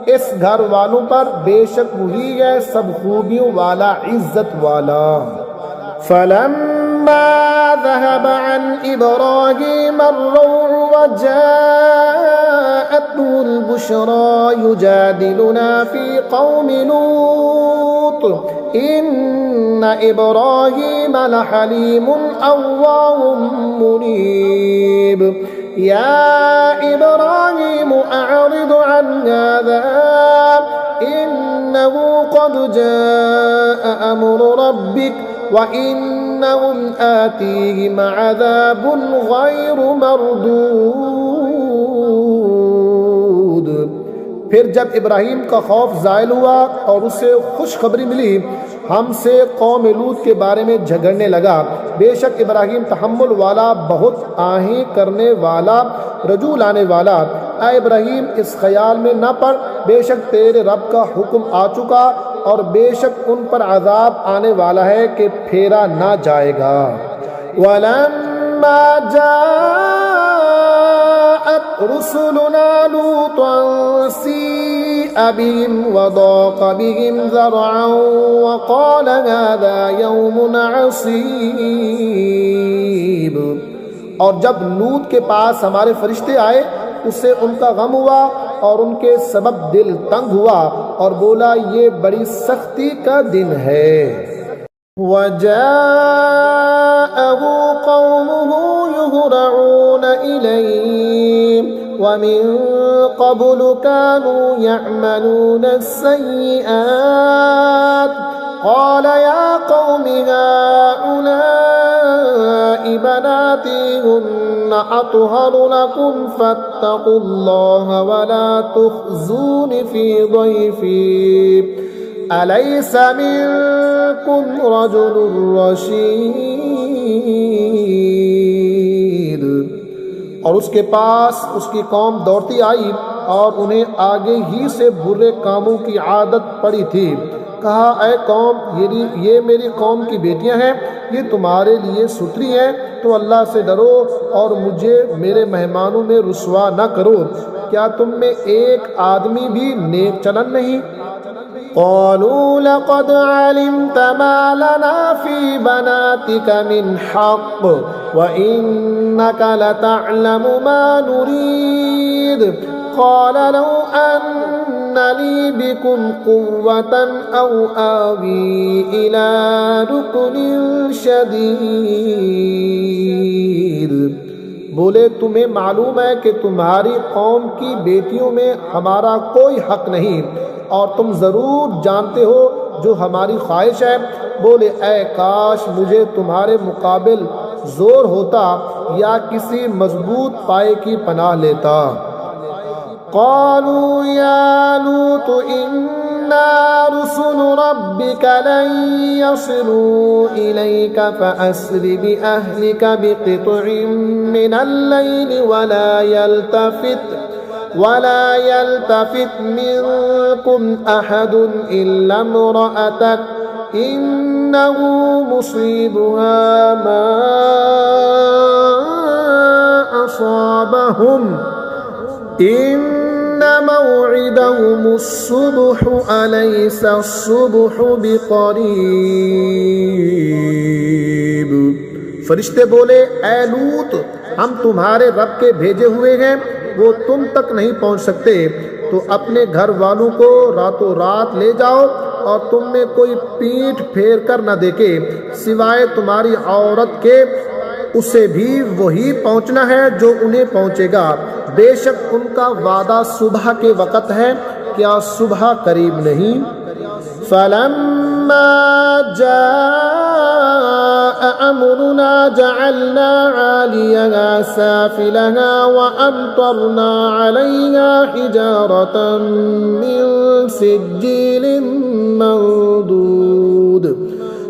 इस घर वालों पर, बेशक वही है सब खूबियों वाला, इज्जत वाला। फलम्मा ज़हब अन इब्राहीम अर्रौअ व जाअतहुल बुश्रा युजादिलुना फी क़ौमि लूत इन्न इब्राहीम लहलीमुन अव्वाहुम मुनीब। या इब्राहीम अअरिद अन हाज़ा इन्नहु क़द जाअ अम्रु रब्बिक व इन्नहुम आतीहिम अज़ाबुन गैरु मरदूद। फिर जब इब्राहीम का खौफ ज़ायल हुआ और उसे खुशखबरी मिली, हमसे कौम लूत के बारे में झगड़ने लगा। बेशक इब्राहीम तहम्मुल वाला, बहुत आहें करने वाला, रजू लाने वाला। ऐ इब्राहीम इस ख्याल में न पड़, बेशक तेरे रब का हुक्म आ चुका और बेशक उन पर अजाब आने वाला है कि फेरा ना जाएगा। वलम्मा जाअत रुसुलुना लूतन सीअ بهم وضاق بهم ذرعا وقال هذا يوم عصيب। और जब लूत के पास हमारे फरिश्ते आए उससे उनका गम हुआ और उनके सबब दिल तंग हुआ और बोला ये बड़ी सख्ती का दिन है। वजाअहु कौमुहु युहरऊन इलैहि वमिन क़ब्लु कानू यअमलून अस्सय्यिआत क़ाल या क़ौमि हाउलाइ बनाती हुन्न अत्हरु लकुम फत्तक़ुल्लाह वला तुख़्ज़ूनि फ़ी ضयफ़ी अलैस मिनकुम रजुलुर रशीद। और उसके पास उसकी कौम दौड़ती आई और उन्हें आगे ही से बुरे कामों की आदत पड़ी थी। कहा ऐ कौम ये मेरी कौम की बेटियां हैं, ये तुम्हारे लिए सुथरी हैं, तो अल्लाह से डरो और मुझे मेरे मेहमानों में रुसवा न करो। क्या तुम में एक आदमी भी नेक चलन नहीं? क़ालू लक़द अलिमत मा लना फ़ी बनातिक मिन हक़्क़ व इन्नक लतअलमु मा नुरीद क़ाल लौ अन्न ली बिकुम क़ुव्वतन औ आवी इला रुकनिन शदीद। बोले तुम्हें मालूम है कि तुम्हारी कौम की बेटियों में हमारा कोई हक नहीं और तुम ज़रूर जानते हो जो हमारी ख्वाहिश है। बोले ऐ काश मुझे तुम्हारे मुकाबिल जोर होता या किसी मजबूत पाए की पनाह लेता। क़ालू या लूत इन्ना रुसुलु रब्बिक लन यसिलू इलैका फ़अस्रि बिअहलिका बिक़ित्ഇम मिनल लैलि वला यल्तफ़ित मिनकुम अहदुन इल्ला इम्रअतक इन्नहु मुसीबुहा मा असाबहुम इन्न मौइदहुमुस्सुब्हु अलैसा अस्सुब्हु बिक़रीब। फरिश्ते बोले ऐ लूत हम तुम्हारे रब के भेजे हुए हैं, वो तुम तक नहीं पहुंच सकते, तो अपने घर वालों को रातों रात ले जाओ और तुम में कोई पीठ फेर कर न देखे सिवाय तुम्हारी औरत के, उसे भी वही पहुंचना है जो उन्हें पहुंचेगा। बेशक उनका वादा सुबह के वक़्त है, क्या सुबह करीब नहीं? फलम्मा जाअ अम्रुना जअलना आलियहा साफिलहा व अमतरना अलैहा हिजारतन मिन सिज्जीलिन मंदूद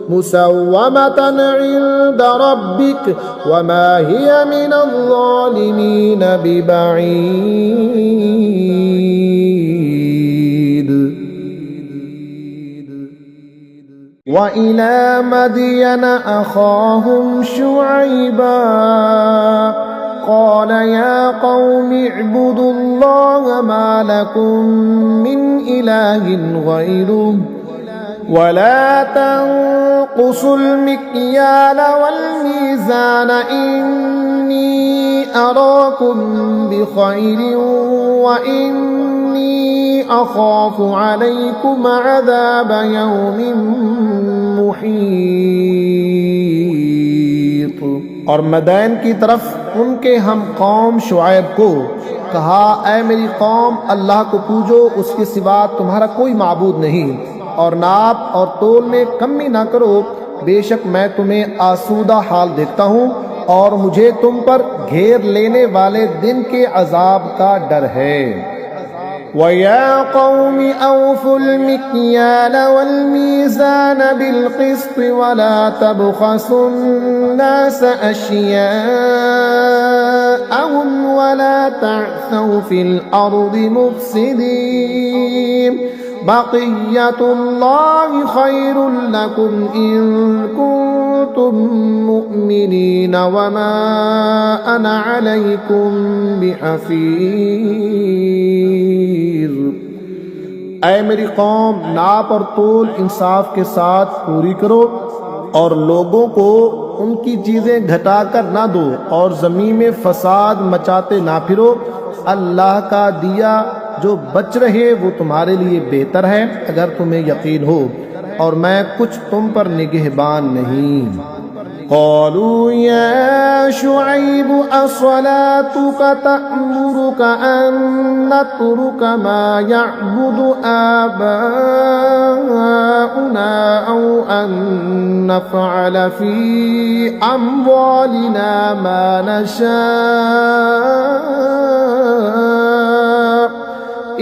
मुसव्वमतन इंद रब्बिक वमा हिय मिनज़्ज़ालिमीन बिबईद। व इला मदियन अखाहुम शुअयबा क़ाल या क़ौमि इअ्बुदुल्लाह मा लकुम मिन इलाहिन गैरुह वला तंकुसुल मिक्याल वल मीज़ान इन्नी अराकुम बिखैरिन व इन्नी अखाफु अलैकुम अज़ाब यौमिन मुहीत। और मदैन की तरफ उनके हम कौम शुआइब को कहा ऐ मेरी कौम अल्लाह को पूजो, उसके सिवा तुम्हारा कोई माबूद नहीं, और नाप और तोल में कमी ना करो, बेशक मैं तुम्हें आसूदा हाल देखता हूँ और मुझे तुम पर घेर लेने वाले दिन के अजाब का डर है। वया कौमि औफुल मिक्याल वल मीज़ान बिल क़िस्त वला तबख़सुन नास अश्याअहुम वला तअसौ फिल अर्दि मुफ़सिदीन बक़िय्यतुल्लाहि ख़ैरुल लकुम इन कुन्तुम मुअ्मिनीन वमा अना अलैकुम बिहफ़ीज़। ऐ मेरी कौम, नाप और तोल इंसाफ के साथ पूरी करो और लोगों को उनकी चीज़ें घटाकर ना दो और ज़मीन में फसाद मचाते ना फिरो। अल्लाह का दिया जो बच रहे वो तुम्हारे लिए बेहतर है अगर तुम्हें यकीन हो, और मैं कुछ तुम पर निगहबान नहीं। क़ालू या शुअैब अस्सलातुक तअमुरुक अन नतरुक मा यअबुदु आबाउना औ अन नफ़अल फ़ी अम्वालिना मा नशा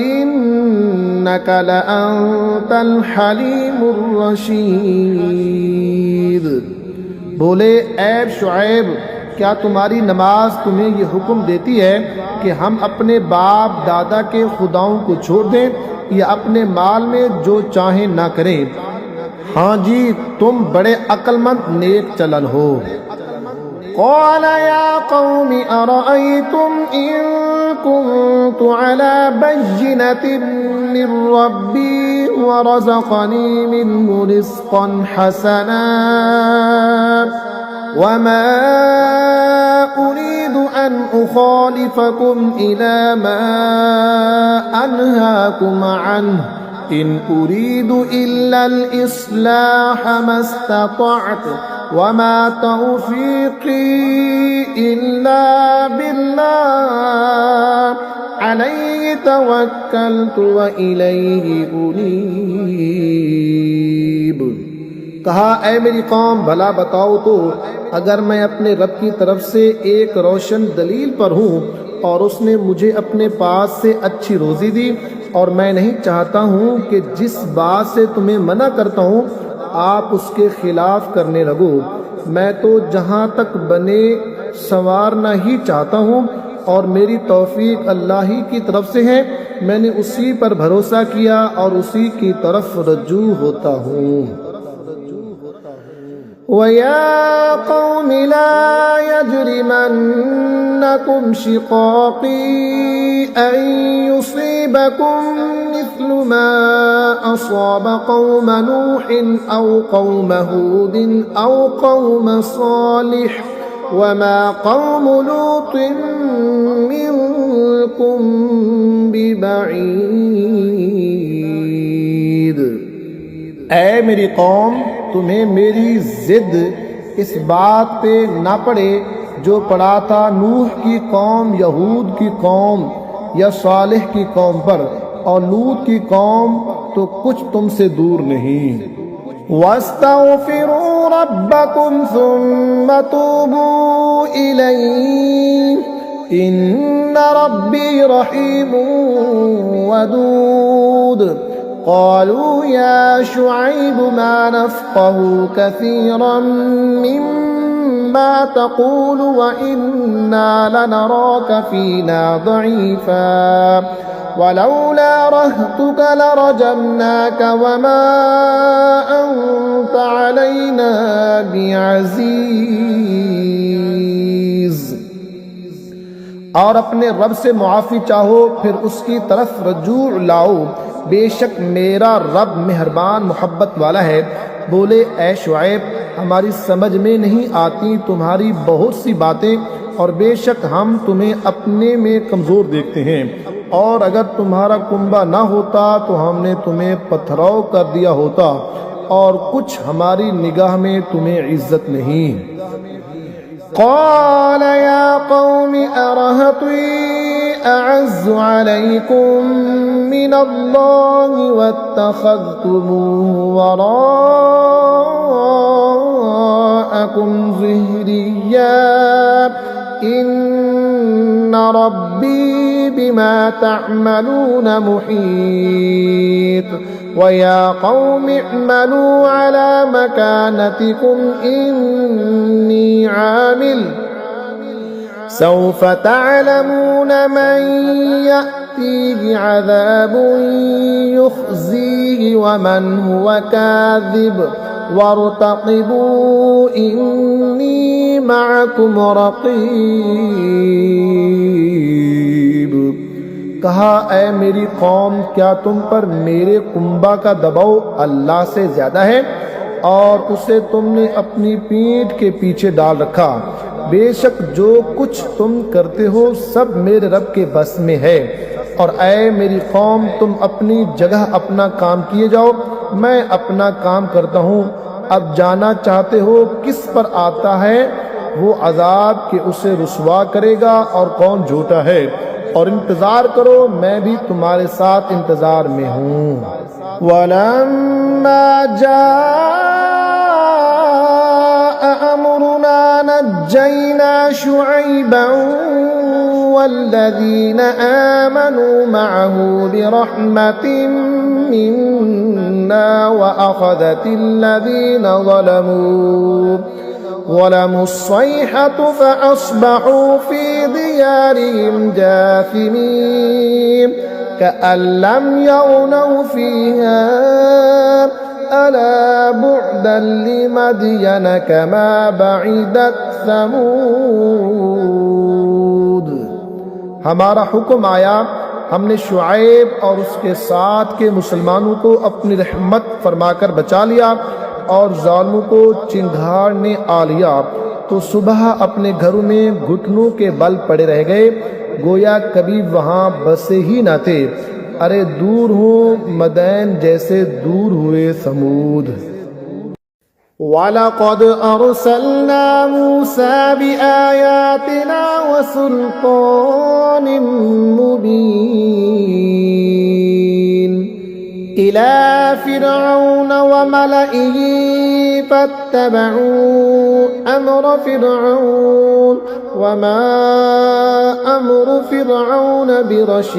इन्नक लअंतल हलीमुर रशीद। बोले, ऐ शुऐब, क्या तुम्हारी नमाज तुम्हें ये हुक्म देती है कि हम अपने बाप दादा के खुदाओं को छोड़ दें या अपने माल में जो चाहें ना करें? हाँ जी, तुम बड़े अक्लमंद नेक चलन हो। क़ाल या क़ौमि अरअयतुम इन कुन्तु अला बय्यिनतिन मिन रब्बी व रज़क़नी मिन्हु रिज़क़न हसना व मा उरीदु अन उख़ालिफ़कुम इला मा अनहाकुम अन्हु इन उरीदु इल्लल इस्लाह मस्ततअतु व मा तौफ़ीक़ी इल्ला बिल्लाह अलैहि तवक्कलतु व इलैहि उनीब। कहा, ऐ मेरी कौम, भला बताओ तो, अगर मैं अपने रब की तरफ से एक रोशन दलील पर हूँ और उसने मुझे अपने पास से अच्छी रोज़ी दी, और मैं नहीं चाहता हूँ कि जिस बात से तुम्हें मना करता हूँ आप उसके खिलाफ करने लगो। मैं तो जहाँ तक बने संवारना ही चाहता हूँ और मेरी तौफीक अल्लाह ही की तरफ से है। मैंने उसी पर भरोसा किया और उसी की तरफ रजू होता हूँ। वया कौमि ला यजरिमन्नकुम शिक़ाक़ी अन युसीबकुम मिस्लु मा असाब कौम नूहिन औ कौम हूदिन औ कौम सालिह वमा कौम लूतिन मिनकुम बिबईद। ऐ मेरी कौम, तुम्हें मेरी जिद इस बात पे ना पड़े जो पड़ा था नूह की कौम, यहूद की कौम या सालिह की कौम पर, और लूत की कौम तो कुछ तुमसे दूर नहीं। वस्तग़फिरू रब्बकुम सुम्मा तूबू इलैहि इन्न रब्बी रहीमुन वदूद। क़ालू या शुऐब मा नफ़क़हु कसीरन मिम्मा तक़ूलु व इन्ना लनराक फ़ीना ज़ईफ़ा वलौला रहतुक लरजमनाक वमा अंत अलैना बिअज़ीज़। और अपने रब से मुआफ़ी चाहो, फिर उसकी तरफ रजू लाओ, बेशक मेरा रब मेहरबान मोहब्बत वाला है। बोले, ऐ शुऐब, हमारी समझ में नहीं आती तुम्हारी बहुत सी बातें, और बेशक हम तुम्हें अपने में कमज़ोर देखते हैं, और अगर तुम्हारा कुंबा ना होता तो हमने तुम्हें पथराव कर दिया होता, और कुछ हमारी निगाह में तुम्हें इज्जत नहीं। क़ाल या क़ौमि अरहती अअज़्ज़ु अलैकुम मिनल्लाहि वत्तख़ज़्तुमूहु वराअकुम ज़िह्रिय्या इन्न रब्बी बिमा तअमलून मुहीत। वया क़ौमि इअमलू अला मकानतिकुम इन्नी आमिल सौफ़ तअलमून मन यअतीहि अज़ाबुन युख़ज़ीहि वमन हुव काज़िब वरतक़िबू इन्नी मअकुम रक़ीब। कहा, ऐ मेरी कौम, क्या तुम पर मेरे कुंबा का दबाव अल्लाह से ज्यादा है और उसे तुमने अपनी पीठ के पीछे डाल रखा। बेशक जो कुछ तुम करते हो सब मेरे रब के बस में है। और ऐ मेरी कौम, तुम अपनी जगह अपना काम किए जाओ, मैं अपना काम करता हूँ। अब जाना चाहते हो किस पर आता है वो अजाब कि उसे रुसवा करेगा और कौन झूठा है, और इंतजार करो, मैं भी तुम्हारे साथ इंतजार में हूँ। वलम्मा अमरुना नज्जैना शुअैबन वल्लज़ीना आमनू मअहू बिरहमतिन मिन्ना वअख़ज़तिल्लज़ीना ज़लमू الصيحة فأصبحوا في ديارهم جاثمين كأن لم يغنوا فيها ألا بعدا لمدين كما بعدت ثمود। हमारा हुक्म आया, हमने शुआइब और उसके साथ के मुसलमानों को अपनी रहमत फरमाकर बचा लिया और जालिमों को चिंगारने आ लिया, तो सुबह अपने घरों में घुटनों के बल पड़े रह गए, गोया कभी वहां बसे ही न थे। अरे दूर हो मदैन जैसे दूर हुए समूद। वलक़द अरसलना मूसा बिआयातिना वसुल्तानिम मुबीन इला फिरऔन वमलइही फत्तबऊ अम्र फिरऔन वमा अम्रु फिरऔन बिरशीद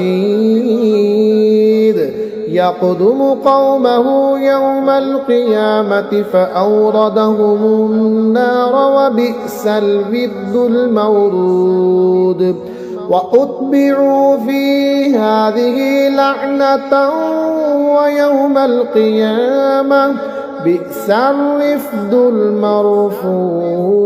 यक़दुमु क़ौमहु यौमल क़ियामति फ़अौरदहुमुन्नार वबिअसल विर्दुल मौरूद वउत्बिऊ फ़ी हाज़िही लअनतन वयौमल क़ियामह बिअसल रिफ़दुल मरफ़ूद।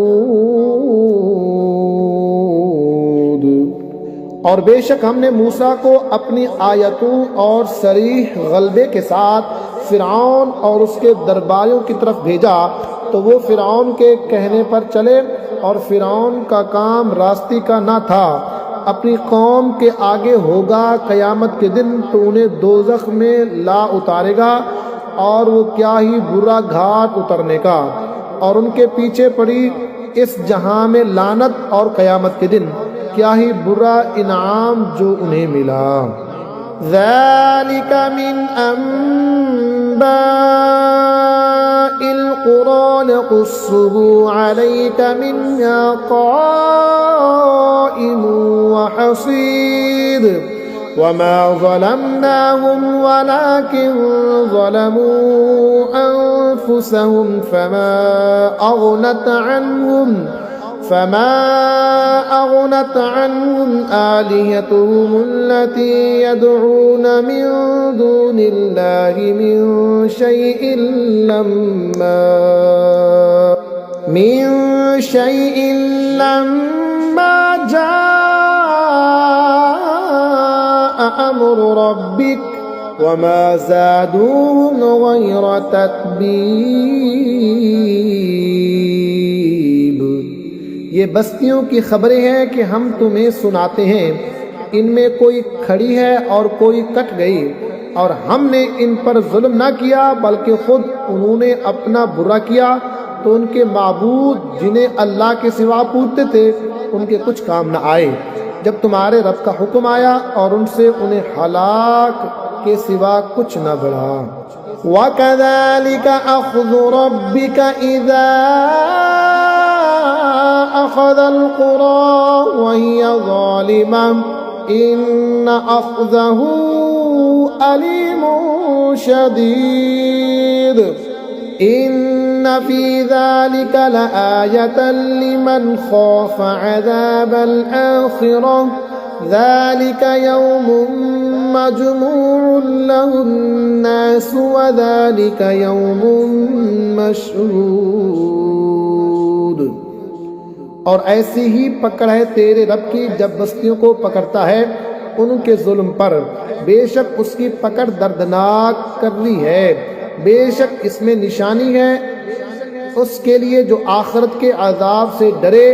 और बेशक हमने मूसा को अपनी आयतों और सरीह गलबे के साथ फिरौन और उसके दरबारियों की तरफ भेजा, तो वो फिरौन के कहने पर चले और फिरौन का काम रास्ते का न था। अपनी कौम के आगे होगा कयामत के दिन तो उन्हें दोज़ख में ला उतारेगा, और वो क्या ही बुरा घाट उतरने का। और उनके पीछे पड़ी इस जहां में लानत और कयामत के दिन क्या ही बुरा इनाम जो उन्हें मिला। ज़ालिका मिन अंबाइल क़ुरा नक़ुस्सुहु अलैका मिन्हा क़ाइमुन व हसीद वमा ज़लमनाहुम वलाकिन ज़लमू अनफुसहुम फमा अग़नत अन्हुम आलिहतुहुम अल्लती यदऊन मिन दूनिल्लाहि मिन शैइन लम्मा जाअ अम्रु रब्बिक वमा ज़ादूहुम ग़ैर तत्बीब। ये बस्तियों की खबरें हैं कि हम तुम्हें सुनाते हैं, इनमें कोई खड़ी है और कोई कट गई, और हमने इन पर जुल्म ना किया बल्कि खुद उन्होंने अपना बुरा किया, तो उनके माबूद जिन्हें अल्लाह के सिवा पूजते थे उनके कुछ काम न आए जब तुम्हारे रब का हुक्म आया और उनसे उन्हें हलाक के सिवा कुछ न बढ़ा। वकज़ालिका अख़्ज़ु रब्बिका इज़ा अख़ज़ल क़ुरा वहिय ज़ालिमा इन्न अख़्ज़हु अलीमुन शदीद इन्न फ़ी ज़ालिका लआयतन लिमन ख़ाफ़ अज़ाबल आख़िरह ज़ालिका यौमुन मजमूउन लहुन्नास व ज़ालिका यौमुन मशहूद। और ऐसी ही पकड़ है तेरे रब की जब बस्तियों को पकड़ता है उनके जुल्म पर, बेशक उसकी पकड़ दर्दनाक करनी है। बेशक इसमें निशानी है उसके लिए जो आखिरत के अजाब से डरे।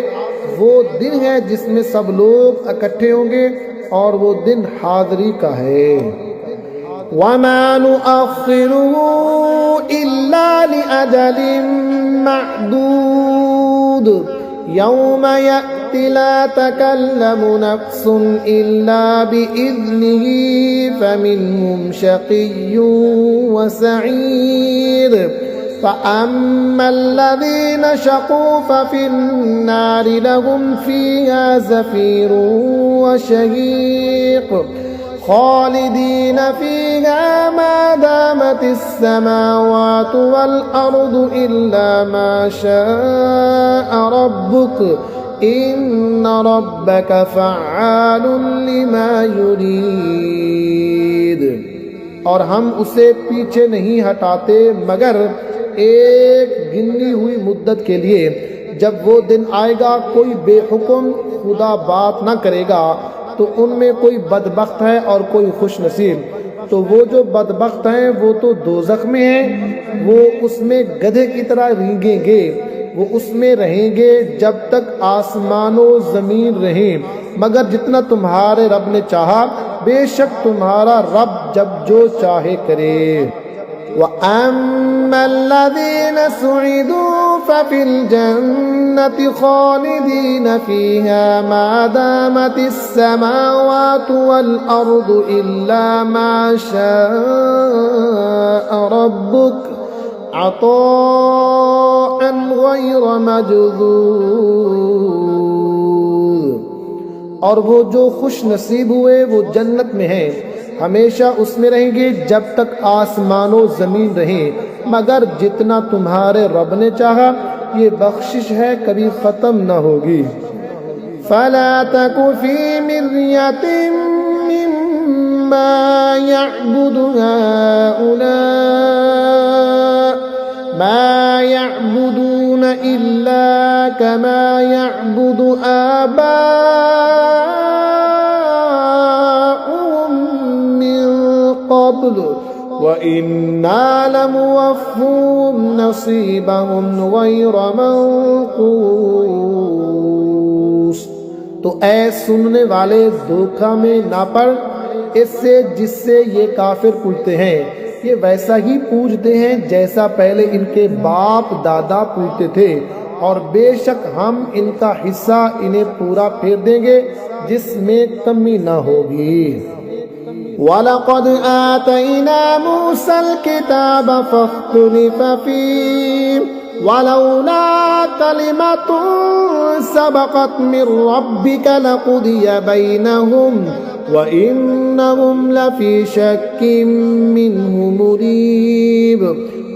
वो दिन है जिसमें सब लोग इकट्ठे होंगे और वो दिन हाज़िरी का है। वमा नुअख्खिरुहु इल्ला लिअजलिन मअदूद यौम यअति ला तकल्लमु नफ्सुन इल्ला बिइज़निही फमिनहुम शक़िय्युन व सईर फ़अम्मल्लज़ीन शक़ू फ़फ़िन्नारि लहुम फ़ीहा ज़फ़ीरुन व शहीक़ ख़ालिदीन फ़ीहा मा दामतिस समावातु वल अर्दु इल्ला मा शाअ रब्बुक इन्न रब्बक फ़अ्आलुन लिमा युरीद। और हम उसे पीछे नहीं हटाते मगर एक गिनी हुई मुद्दत के लिए। जब वो दिन आएगा कोई बेहुक्म खुदा बात ना करेगा तो उनमें कोई बदबख्त है और कोई खुश नसीब। तो वो जो बदबख्त हैं वो तो दोज़ख में हैं, वो उसमें गधे की तरह रींगेंगे, वो उसमें रहेंगे जब तक आसमानो ज़मीन रहें, मगर जितना तुम्हारे रब ने चाहा, बेशक तुम्हारा रब जब जो चाहे करे। वअम्मल्लज़ीन सुइदू फ़फ़िल जन्नति ख़ालिदीन फ़ीहा मा दामतिस समावातु वल अर्दु इल्ला मा शाअ रब्बुक अताअन ग़ैर मजज़ूज़। और वो जो खुश नसीब हुए वो जन्नत में हैं, हमेशा उसमें रहेंगे जब तक आसमानो ज़मीन रहे, मगर जितना तुम्हारे रब ने चाहा ये बख्शिश है कभी ख़त्म न होगी। फला तकु फ़ी मिर्यतिन मिम्मा यअबुदु हाउला मा यअबुदून इल्ला कमा यअबुदु आबाउहुम मिन क़ब्ल व इन्ना लमुवफ़्फ़ूहुम नसीबहुम ग़ैर मंक़ूस। तो ऐ सुनने वाले धोखा में ना पड़ इससे जिससे ये काफिर पूछते हैं। ये वैसा ही पूछते हैं जैसा पहले इनके बाप दादा पूछते थे, और बेशक हम इनका हिस्सा इन्हें पूरा फेर देंगे जिसमें कमी न होगी। वलक़द आतैना मूसल किताब फ़ख्तुलिफ़ फ़ीह वलौला कलिमतुन सबक़त मिन रब्बिक लक़ुदिय बैनहुम व इन्नहुम लफ़ी शक्किन मिन्हु मुरीब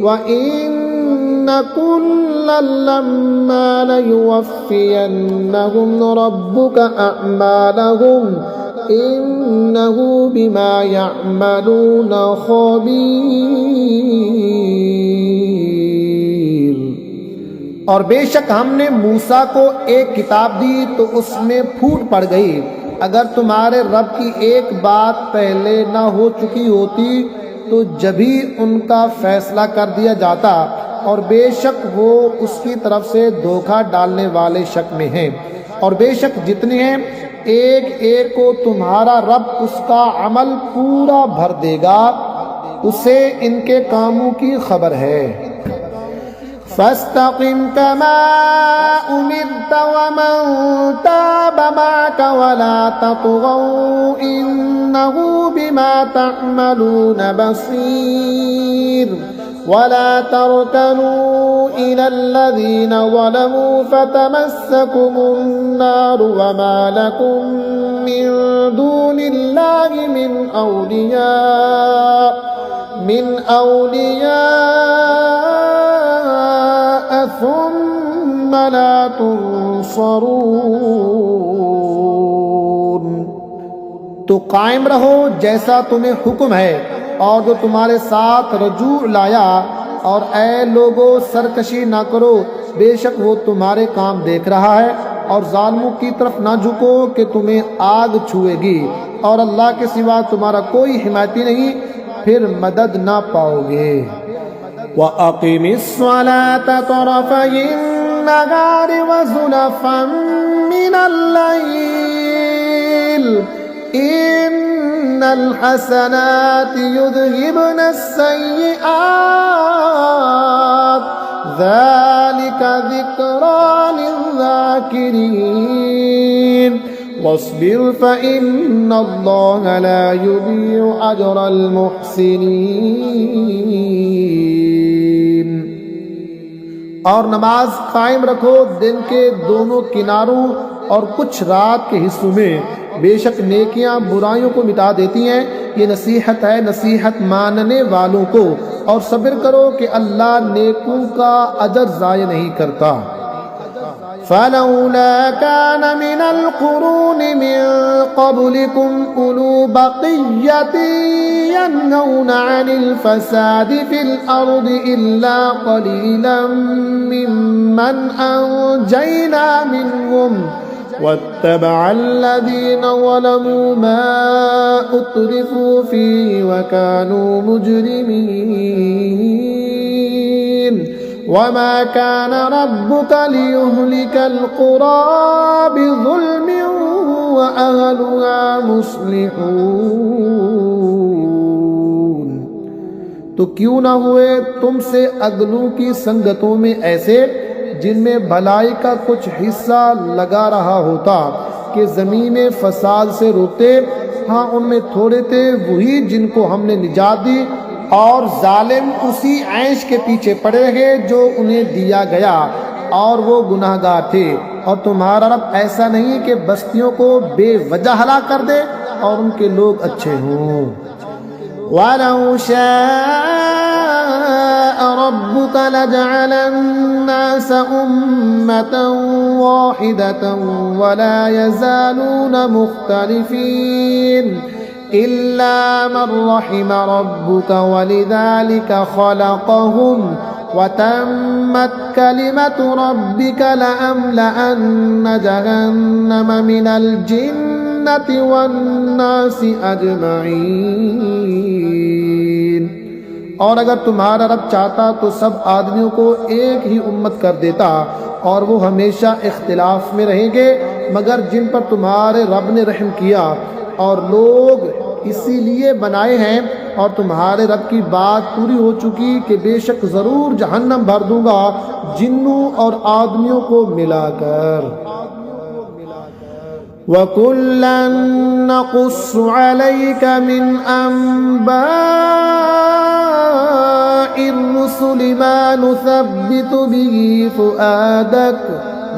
व इन्न कुल्लन लम्मा लयुवफ़्फ़ियन्नहुम रब्बुक अअमालहुम इन्नहु बिमा यअमलून ख़बीर। और बेशक हमने मूसा को एक किताब दी तो उसमें फूट पड़ गई। अगर तुम्हारे रब की एक बात पहले न हो चुकी होती तो जभी उनका फैसला कर दिया जाता, और बेशक वो उसकी तरफ से धोखा डालने वाले शक में हैं। और बेशक जितने हैं एक एक को तुम्हारा रब उसका अमल पूरा भर देगा, उसे इनके कामों की खबर है। फस्तक़िम कमा उमिरत वमन ताब मअक वला ततग़ौ इन्नहु बिमा तअमलून बसीर वला तर्कनू इलल्लज़ीन ज़लमू फतमस्सकुमुन नारु वमा लकुम मिन दूनिल्लाहि मिन औलिया सुम्मा ला तुनसरून। तो कायम रहो जैसा तुम्हें हुक्म है और जो तुम्हारे साथ रजू लाया, और ऐ लोगो सरकशी ना करो, बेशक वो तुम्हारे काम देख रहा है। और जालिमों की तरफ ना झुको कि तुम्हें आग छुएगी, और अल्लाह के सिवा तुम्हारा कोई हिमायती नहीं, फिर मदद ना पाओगे। वअक़िमिस्सलाता तरफ़यिन्नहारि वज़ुलफ़न मिनल लैल इन्नल हसनाति युज़हिबुनस्सय्यिआत ज़ालिका ज़िक्रा लिज़्ज़ाकिरीन वस्बिर फ़इन्नल्लाह ला युज़ीअु अजरल मुहसिनीन। और नमाज कायम रखो दिन के दोनों किनारों और कुछ रात के हिस्सों में, बेशक नेकियां बुराइयों को मिटा देती हैं। ये नसीहत है नसीहत मानने वालों को, और सब्र करो कि अल्लाह नेकों का अजर ज़ाय नहीं करता। फलौला कान मिनल कुरूनि मिन क़ब्लिकुम उलू बक़िय्यतिन यन्हौना अनिल फ़सादि फ़िल अर्दि इल्ला क़लीलन मिम्मन अंजयना मिनहुम वत्तबअल्लज़ीन ज़लमू मा उत्रिफू फ़ीहि वकानू मुजरिमीन वमा कान रब्बुका लियुहलिकल क़ुरा बिज़ुल्मिन व अहलुहा मुस्लिहून। तो क्यों न हुए तुमसे अगलों की संगतों में ऐसे जिनमें भलाई का कुछ हिस्सा लगा रहा होता कि ज़मीन फसाद से रोकते। हाँ, उनमें थोड़े थे वही जिनको हमने निजात दी, और जालिम उसी ऐश के पीछे पड़े रहे जो उन्हें दिया गया, और वो गुनाहगार थे। और तुम्हारा रब ऐसा नहीं कि बस्तियों को बेवजह हलाक कर दे और उनके लोग अच्छे हों। वलौ शाअ रब्बुक लजअलन नास उम्मतन वाहिदतन वला यज़ालून मुख्तलिफीन इल्ला मन रहिम रब्बुक वलिज़ालिका खलक़हुम वतम्मत कलिमतु रब्बिक लअम्लअन्न जहन्नम मिनल जिन्नति वन्नासि अजमईन। और अगर तुम्हारा रब चाहता तो सब आदमियों को एक ही उम्मत कर देता, और वो हमेशा इख्तिलाफ में रहेंगे, मगर जिन पर तुम्हारे रब ने रहम किया और लोग इसीलिए बनाए हैं, और तुम्हारे रब की बात पूरी हो चुकी कि बेशक ज़रूर जहन्नम भर दूंगा जिन्नों और आदमियों को मिलाकर। वकुल्लन नक़ुस्सु अलैका मिन अंबाइर रुसुलि मा नुसब्बितु बिही फुआदक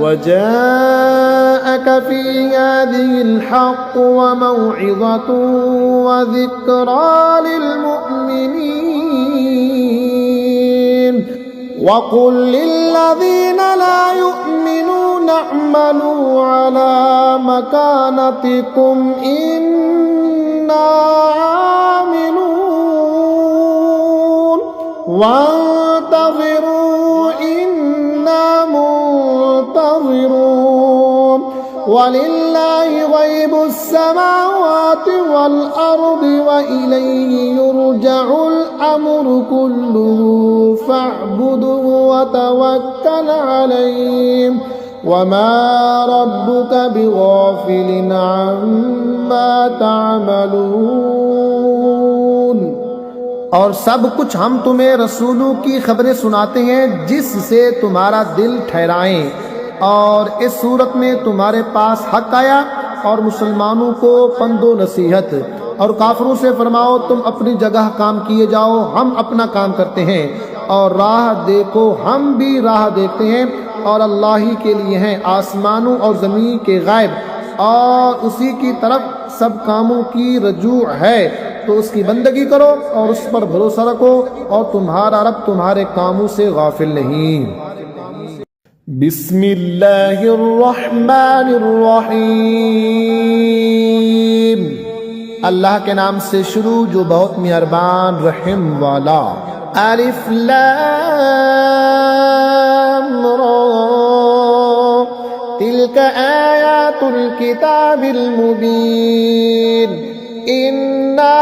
वजाअक फी हाज़िहिल हक़्क़ु व मौइज़तुन व ज़िक्रा लिलमुअ्मिनीन वक़ुल लिल्लज़ीन ला युअ्मिनून अ'मलू अला मकानतिकुम इन्ना आमिलून वंतज़िरू इन्ना मुंतज़िरून वलिल्लाहि ग़ैबुस समावाति वल अर्दि व इलैहि युरजउल अम्रु कुल्लुहु फ़अ्बुदहु व तवक्कल अलैहि वमा रब्बुका बिग़ाफ़िलिन अम्मा तअमलून। और सब कुछ हम तुम्हें रसूलों की खबरें सुनाते हैं जिससे तुम्हारा दिल ठहराएं। और इस सूरत में तुम्हारे पास हक आया, और मुसलमानों को पंदो नसीहत, और काफिरों से फरमाओ तुम अपनी जगह काम किए जाओ, हम अपना काम करते हैं, और राह देखो हम भी राह देखते हैं, और अल्लाह ही के लिए हैं आसमानों और ज़मीन के गायब, और उसी की तरफ सब कामों की रजू है। तो उसकी बंदगी करो और उस पर भरोसा रखो, और तुम्हारा रब तुम्हारे कामों से गाफिल नहीं। बिस्मिल्लाहिर्रहमानिर्रहीम। अल्लाह के नाम से शुरू जो बहुत मेहरबान रहम वाला। अलिफ लाम रा तिल्का आयातुल किताबिल मुबीन इन्ना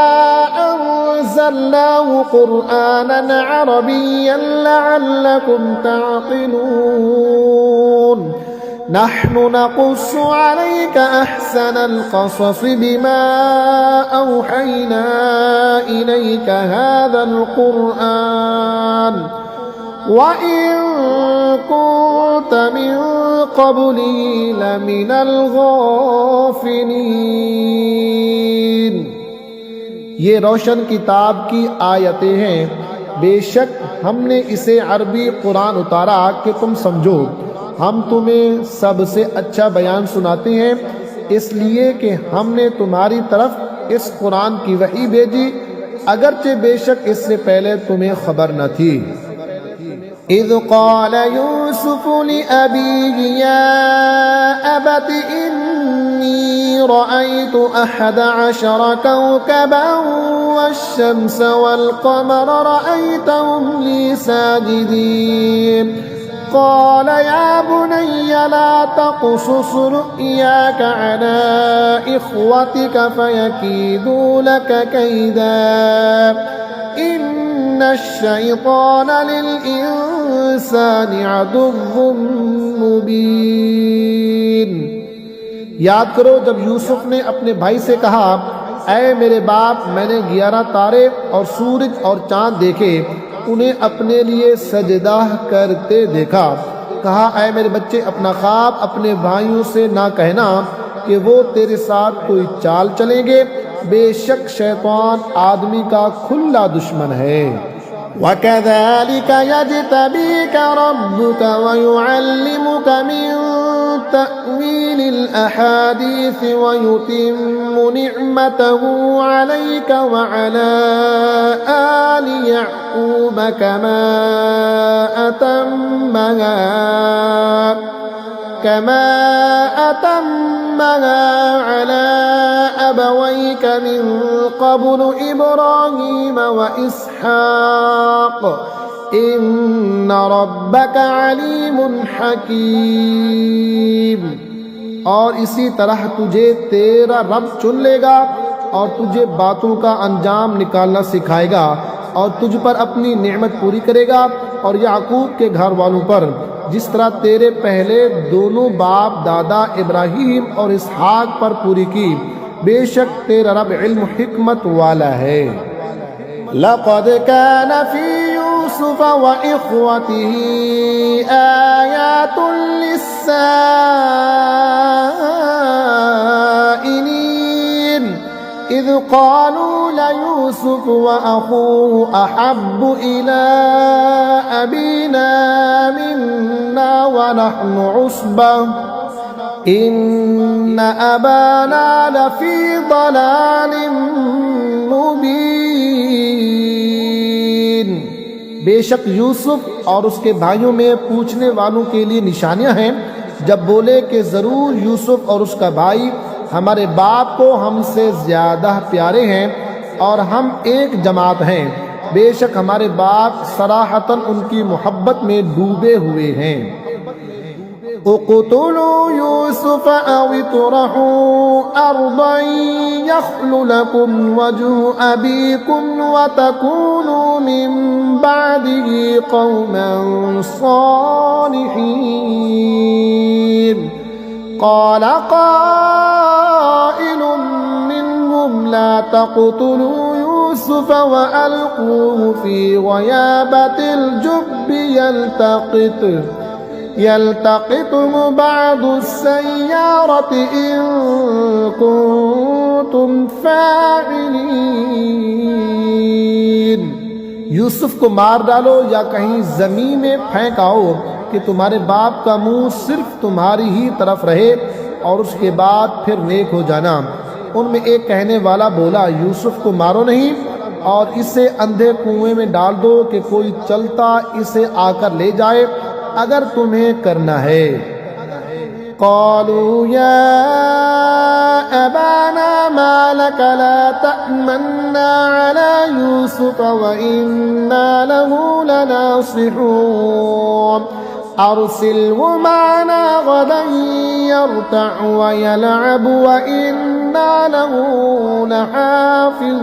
अंज़लनाहु क़ुरआनन अरबिय्यन लअल्लकुम ताक़िलून नहनु नक़ुस्सु अलैका अहसनल क़ससि बिमा औहैना इलैका हाज़ल क़ुरआन व इन कुन्त मिन क़ब्लिही लमिनल गाफ़िलीन। ये रोशन किताब की आयतें हैं। बेशक हमने इसे अरबी कुरान उतारा कि तुम समझो। हम तुम्हें सबसे अच्छा बयान सुनाते हैं इसलिए कि हमने तुम्हारी तरफ इस कुरान की वही भेजी, अगरचे बेशक इससे पहले तुम्हें खबर न थी। इज़ क़ाल यूसुफ़ लिअबीही या अबति इन्नी रअयतु अहद अशर कौकबन वश्शम्स वल्क़मर रअयतहुम ली साजिदीन क़ाल या बुनय्य ला तक़्सुस रु'याक अला इख़्वतिक फ़यकीदू लक कैदा इन्नश्शैतान लिल-इंसानि अदुव्वुम मुबीन। याद करो जब यूसुफ ने अपने भाई से कहा, ऐ मेरे बाप, मैंने 11 तारे और सूरज और चांद देखे, उन्हें अपने लिए सजदा करते देखा। कहा, ऐ मेरे बच्चे, अपना ख्वाब अपने भाइयों से ना कहना कि वो तेरे साथ कोई चाल चलेंगे। बेशक शैतान आदमी का खुला दुश्मन है। वकज़ालिक यज्तबीक रब्बुक वयुअल्लिमुक मिन तअवीलिल अहादीस वयुतिम्मु निअमतहु अलैक वअला आलि यअक़ूब कमा अतम्महा अला अबवैक मिन क़ब्लु इब्राहीम व इसहाक़ इन्न रब्बक अलीमुन हकीम। और इसी तरह तुझे तेरा रब चुन लेगा और तुझे बातों का अंजाम निकालना सिखाएगा और तुझ पर अपनी नेमत पूरी करेगा और याकूब के घर वालों पर, जिस तरह तेरे पहले दोनों बाप दादा इब्राहीम और इसहाक पर पूरी की। बेशक तेरा रब इल्म हिकमत वाला है। लक़द कान फी यूसुफ व इख़्वतिही आयातुन लिस्साइलीन इज़ क़ालू लयूसुफ व अख़ूहु अहब्बु इला अबीना मिन्ना व नहनु उसबह इन्न अबाना लफ़ी ज़लालिम मुबीन। बेशक यूसुफ और उसके भाइयों में पूछने वालों के लिए निशानियां हैं। जब बोले कि ज़रूर यूसुफ और उसका भाई हमारे बाप को हमसे ज़्यादा प्यारे हैं और हम एक जमात हैं। बेशक हमारे बाप सराहतन उनकी मोहब्बत में डूबे हुए हैं। उक़्तुलू यूसुफ़ औ इतरहू अर्दन यख़्लु लकुम वजहु अबीकुम व तकूनू मिन बअदिही क़ौमन सालिहीन। क़ाल क़ाइलुम मिनहुम ला तक़्तुलू यूसुफ़ व अल्क़ूहु फ़ी ग़याबतिल जुब्बि यल्तक़ितुहु बअदु अस्सय्यारति इन कुन्तुम फ़ाइलीन। यूसुफ को मार डालो या कहीं ज़मीन में फेंक आओ कि तुम्हारे बाप का मुंह सिर्फ तुम्हारी ही तरफ रहे और उसके बाद फिर नेक हो जाना। उनमें एक कहने वाला बोला, यूसुफ को मारो नहीं और इसे अंधे कुएं में डाल दो कि कोई चलता इसे आकर ले जाए अगर तुम्हें करना है। क़ालू या अबाना मा लक ला तअमन्ना अला यूसुफ व इन्ना लहू लनासिहून। अरसिलहु माना गदन यरतअ व यलअब व इन्ना लहु लहाफिज़ून।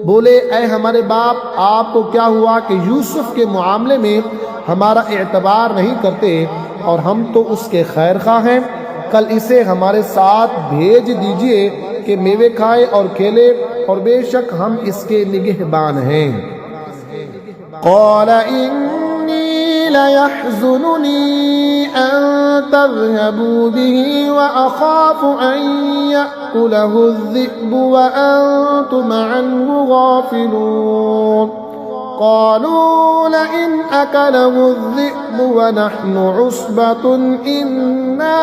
बोले ऐ हमारे बाप, आपको क्या हुआ कि यूसुफ के मामले में हमारा एतबार नहीं करते और हम तो उसके खैर खा हैं। कल इसे हमारे साथ भेज दीजिए कि मेवे खाए और खेले, और बेशक हम इसके निगहबान हैं। क़ाल इन्नी लयहज़ुनुनी अन तज़हबू बिही व अख़ाफ़ु अन यअकुलहु अज़्ज़िअबु व अंतुम अन्हु गाफ़िलून। क़ालू लइन अकलहु अज़्ज़िअबु व नहनु उस्बतुन इन्ना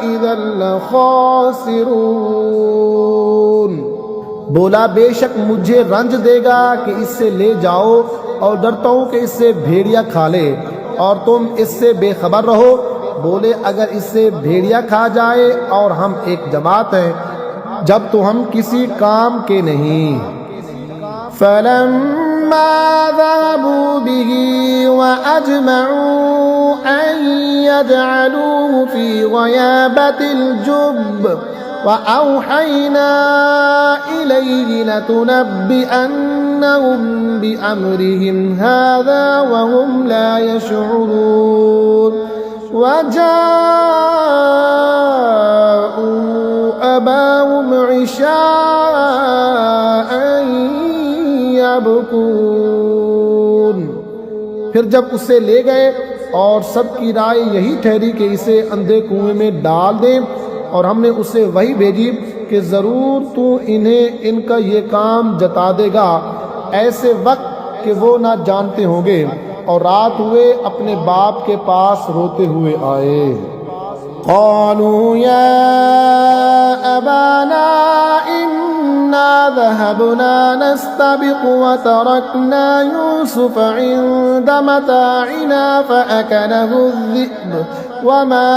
इज़न लख़ासिरून। बोला बेशक मुझे रंज देगा कि इससे ले जाओ, और डरता हूँ कि इससे भेड़िया खा ले और तुम इससे बेखबर रहो। बोले अगर इससे भेड़िया खा जाए और हम एक जमात हैं, जब तो हम किसी काम के नहीं। फलम्मा ज़हबू बिही व अजमऊ अन यजअलूहु फी ग़याबतिल जुब्ब व औहैना इलैहि लतुनब्बिअन्नहुम बिअम्रिहिम हाज़ा व हुम ला यशऊरून। व जाऊ अबाहुम इशाअन यबकून। फिर जब उसे ले गए और सबकी राय यही ठहरी कि इसे अंधे कुएं में डाल दें, और हमने उसे वही भेजी कि ज़रूर तू इन्हें इनका ये काम जता देगा ऐसे वक्त कि वो ना जानते होंगे। और रात हुए अपने बाप के पास रोते हुए आए। क़ालू या अबाना इन्ना ज़हबना नस्तबिक़ु व तरकना यूसुफ इंद मताइना फ़अकलहु अज़्ज़िअब वमा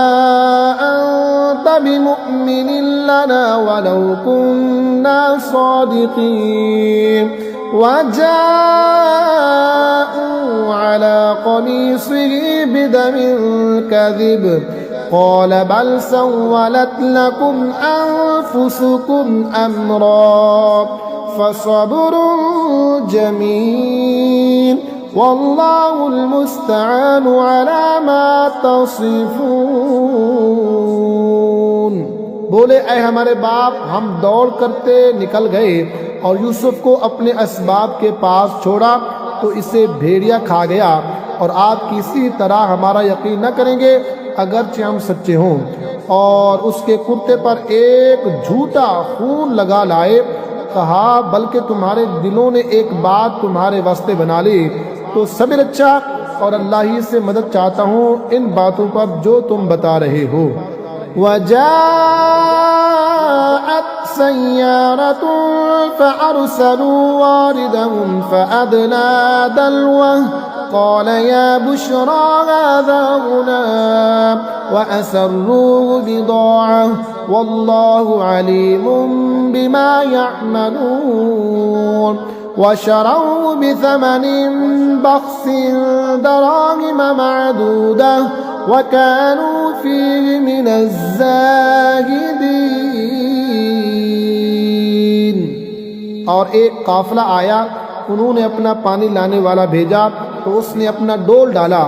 अंत बिमुअ्मिनिन लना वलौ कुन्ना सादिक़ीन। वजाऊ अला क़मीसिही बिदमिन कज़िब क़ाल बल सव्वलत लकुम अन्फुसुकुम अम्रा फसब्रुन जमील वल्लाहुल मुस्तआनु अला मा तसिफून। बोले ऐ हमारे बाप, हम दौड़ करते निकल गए और यूसुफ को अपने असबाब के पास छोड़ा तो इसे भेड़िया खा गया, और आप किसी तरह हमारा यकीन न करेंगे अगरचे हम सच्चे हों। और उसके कुर्ते पर एक झूठा खून लगा लाए। कहा बल्कि तुम्हारे दिलों ने एक बात तुम्हारे वास्ते बना ली, तो सब्र अच्छा, और अल्लाह ही से मदद चाहता हूँ इन बातों पर जो तुम बता रहे हो। वजाअत सय्यारतुन फअरसलू वारिदहुम फअदला दल्वह क़ाल या बुश्रा हाज़ा गुलाम वअसर्रूहु बिदाअह वल्लाहु अलीमुम बिमा यअमलून। वशरौहु बिथमनिन बख्सिन दराहिम मअदूदह वकानू फीहि मिनज़्ज़ाहिदीन। और एक काफिला आया, उन्होंने अपना पानी लाने वाला भेजा तो उसने अपना डोल डाला।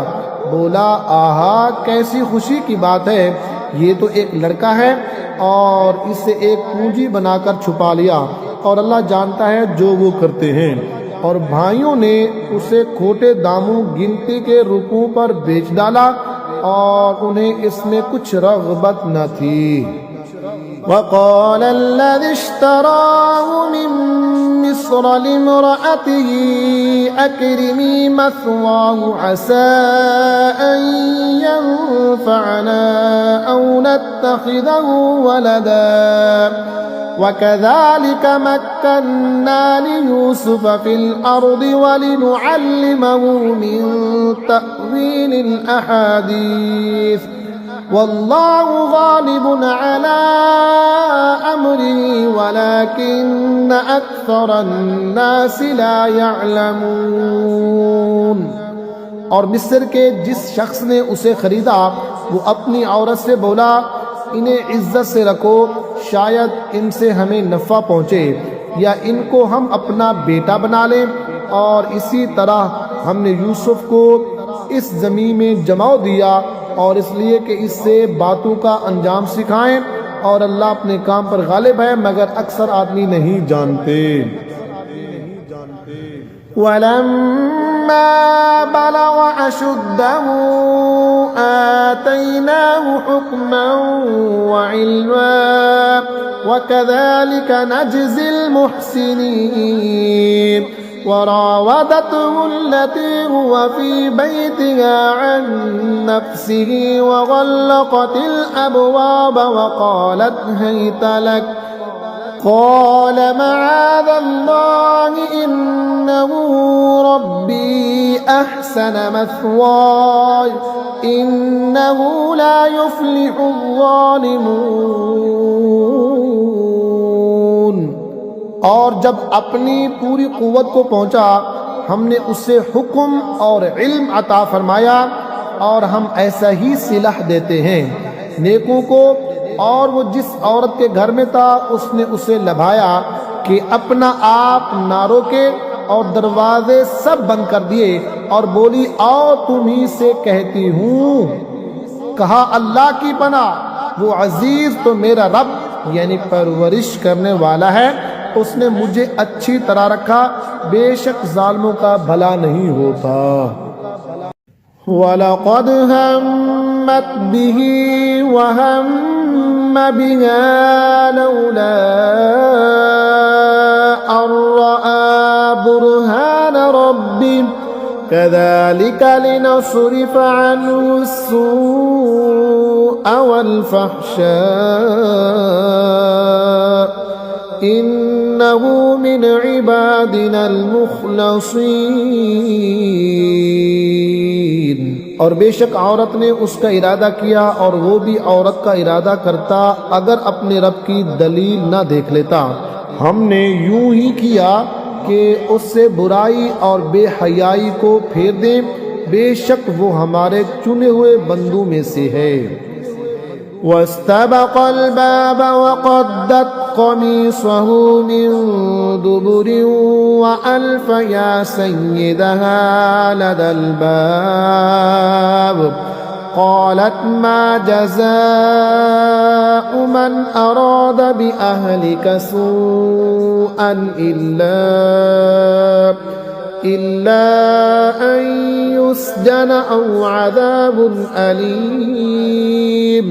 बोला आहा कैसी खुशी की बात है, ये तो एक लड़का है, और इसे एक पूंजी बनाकर छुपा लिया, और अल्लाह जानता है जो वो करते हैं। और भाइयों ने उसे खोटे दामों गिनती के रुपयों पर बेच डाला, और उन्हें इसमें कुछ रग़बत न थी। वक़ाल अल्लज़ी इश्तराहु मिन मिस्र लिम्रअतिही अक्रिमी मथवाहु असा अन यंफ़अना औ नत्तख़िज़हु वलदा वकज़ालिक मक्कन्ना लियूसुफ फ़िल अर्दि वलिनुअल्लिमहु मिन तअवीलिल अहादीस वल्लाहु गालिबुन अला अम्रिही वलाकिन्न अक्सरन नासि ला यअलमून। और मिस्र के जिस शख्स ने उसे ख़रीदा वो अपनी औरत से बोला, इन्हें इज्जत से रखो, शायद इनसे हमें नफ़ा पहुँचे या इनको हम अपना बेटा बना लें। और इसी तरह हमने यूसुफ को इस ज़मीन में जमाव दिया और इसलिए कि इससे बातों का अंजाम सिखाएं, और अल्लाह अपने काम पर गालिब है मगर अक्सर आदमी नहीं जानते। वलम्मा बलग अशुद्धहु आतैनाहु हुक्मन व इल्मा व कज़ालिक नज्ज़िल मुहसिनीन। वरावदतहु अल्लती हुव फी बैतिहा अन नफ्सिही व गल्लक़तिल अबवाब व क़ालत हैत लक क़ाल मआज़ल्लाहि इन्नहु रब्बी अहसन मथवाय इन्नहु ला युफ्लिहु ज़ालिमून। और जब अपनी पूरी कुव्वत को पहुंचा हमने उससे हुक्म और इल्म अता फरमाया, और हम ऐसा ही सिलाह देते हैं नेकों को। और वो जिस औरत के घर में था उसने उसे लभाया कि अपना आप ना रोके और दरवाजे सब बंद कर दिए और बोली, आओ तुम्ही से कहती हूँ। कहा, अल्लाह की पनाह, वो अजीज तो मेरा रब यानी परवरिश करने वाला है, उसने मुझे अच्छी तरह रखा, बेशक जालिमों का भला नहीं होता। वलक़द हम्मत बिही व हम्म बिहा लौला अन रआ बुरहान रब्बिह कज़ालिक लिनस्रिफ़ अन्हु अस्सूअ वल फ़हशा इन्नहु मिन इबादिनल मुख़लसीन। और बेशक औरत ने उसका इरादा किया और वो भी औरत का इरादा करता अगर अपने रब की दलील न देख लेता। हमने यूं ही किया कि उससे बुराई और बेहयाई को फेर दें, बेशक वो हमारे चुने हुए बंदों में से है। वस्तबक़ल बाब वक़द्दत क़मीसहु मिन दुबुरिन वअल्फ़ या सय्यदहा लदल बाब क़ालत मा जज़ाउ मन अराद बिअहलिक सूअन इल्ला अन युस्जन औ अज़ाबुन अलीम।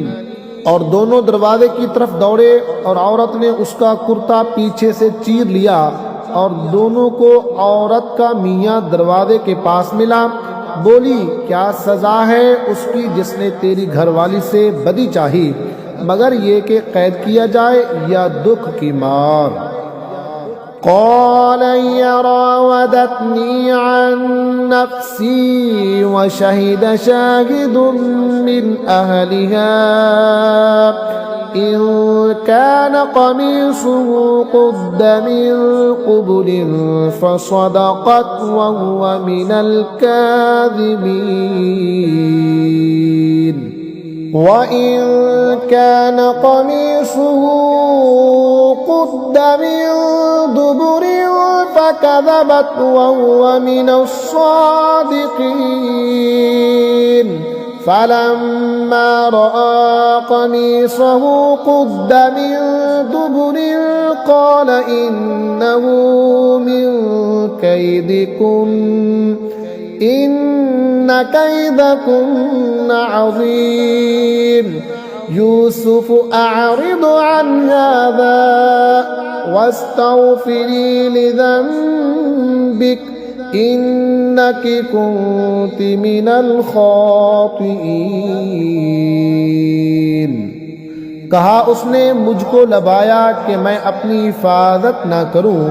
और दोनों दरवाजे की तरफ दौड़े और औरत ने उसका कुर्ता पीछे से चीर लिया और दोनों को औरत का मियाँ दरवाजे के पास मिला। बोली, क्या सजा है उसकी जिसने तेरी घरवाली से बदी चाही, मगर ये कि कैद किया जाए या दुख की मार। क़ाल रावदतनी अन नफ्सी व शहिद शाहिदुम मिन अहलिहा इन कान क़मीसुहु क़ुद्द मिन क़ुबुलिन फ़सदक़त व हुवा मिनल काज़िबीन व इन कान क़मीसुहु क़ुद्द मिन दुबुरिन फ़कज़बत व हुवा मिनस्सादिक़ीन फलम्मा रअा क़मीसहु क़ुद्द मिन दुबुरिन क़ाल इन्नहु मिन कैदिकुन इन्न कैदकुन्न अज़ीम। यूसुफ अअरिद अन हाज़ा वस्तग़फ़िरी लिज़ंबिक इन्नकी कुन्ति मिनल ख़ातिईन। कहा, उसने मुझको लबाया कि मैं अपनी हिफाजत न करूं,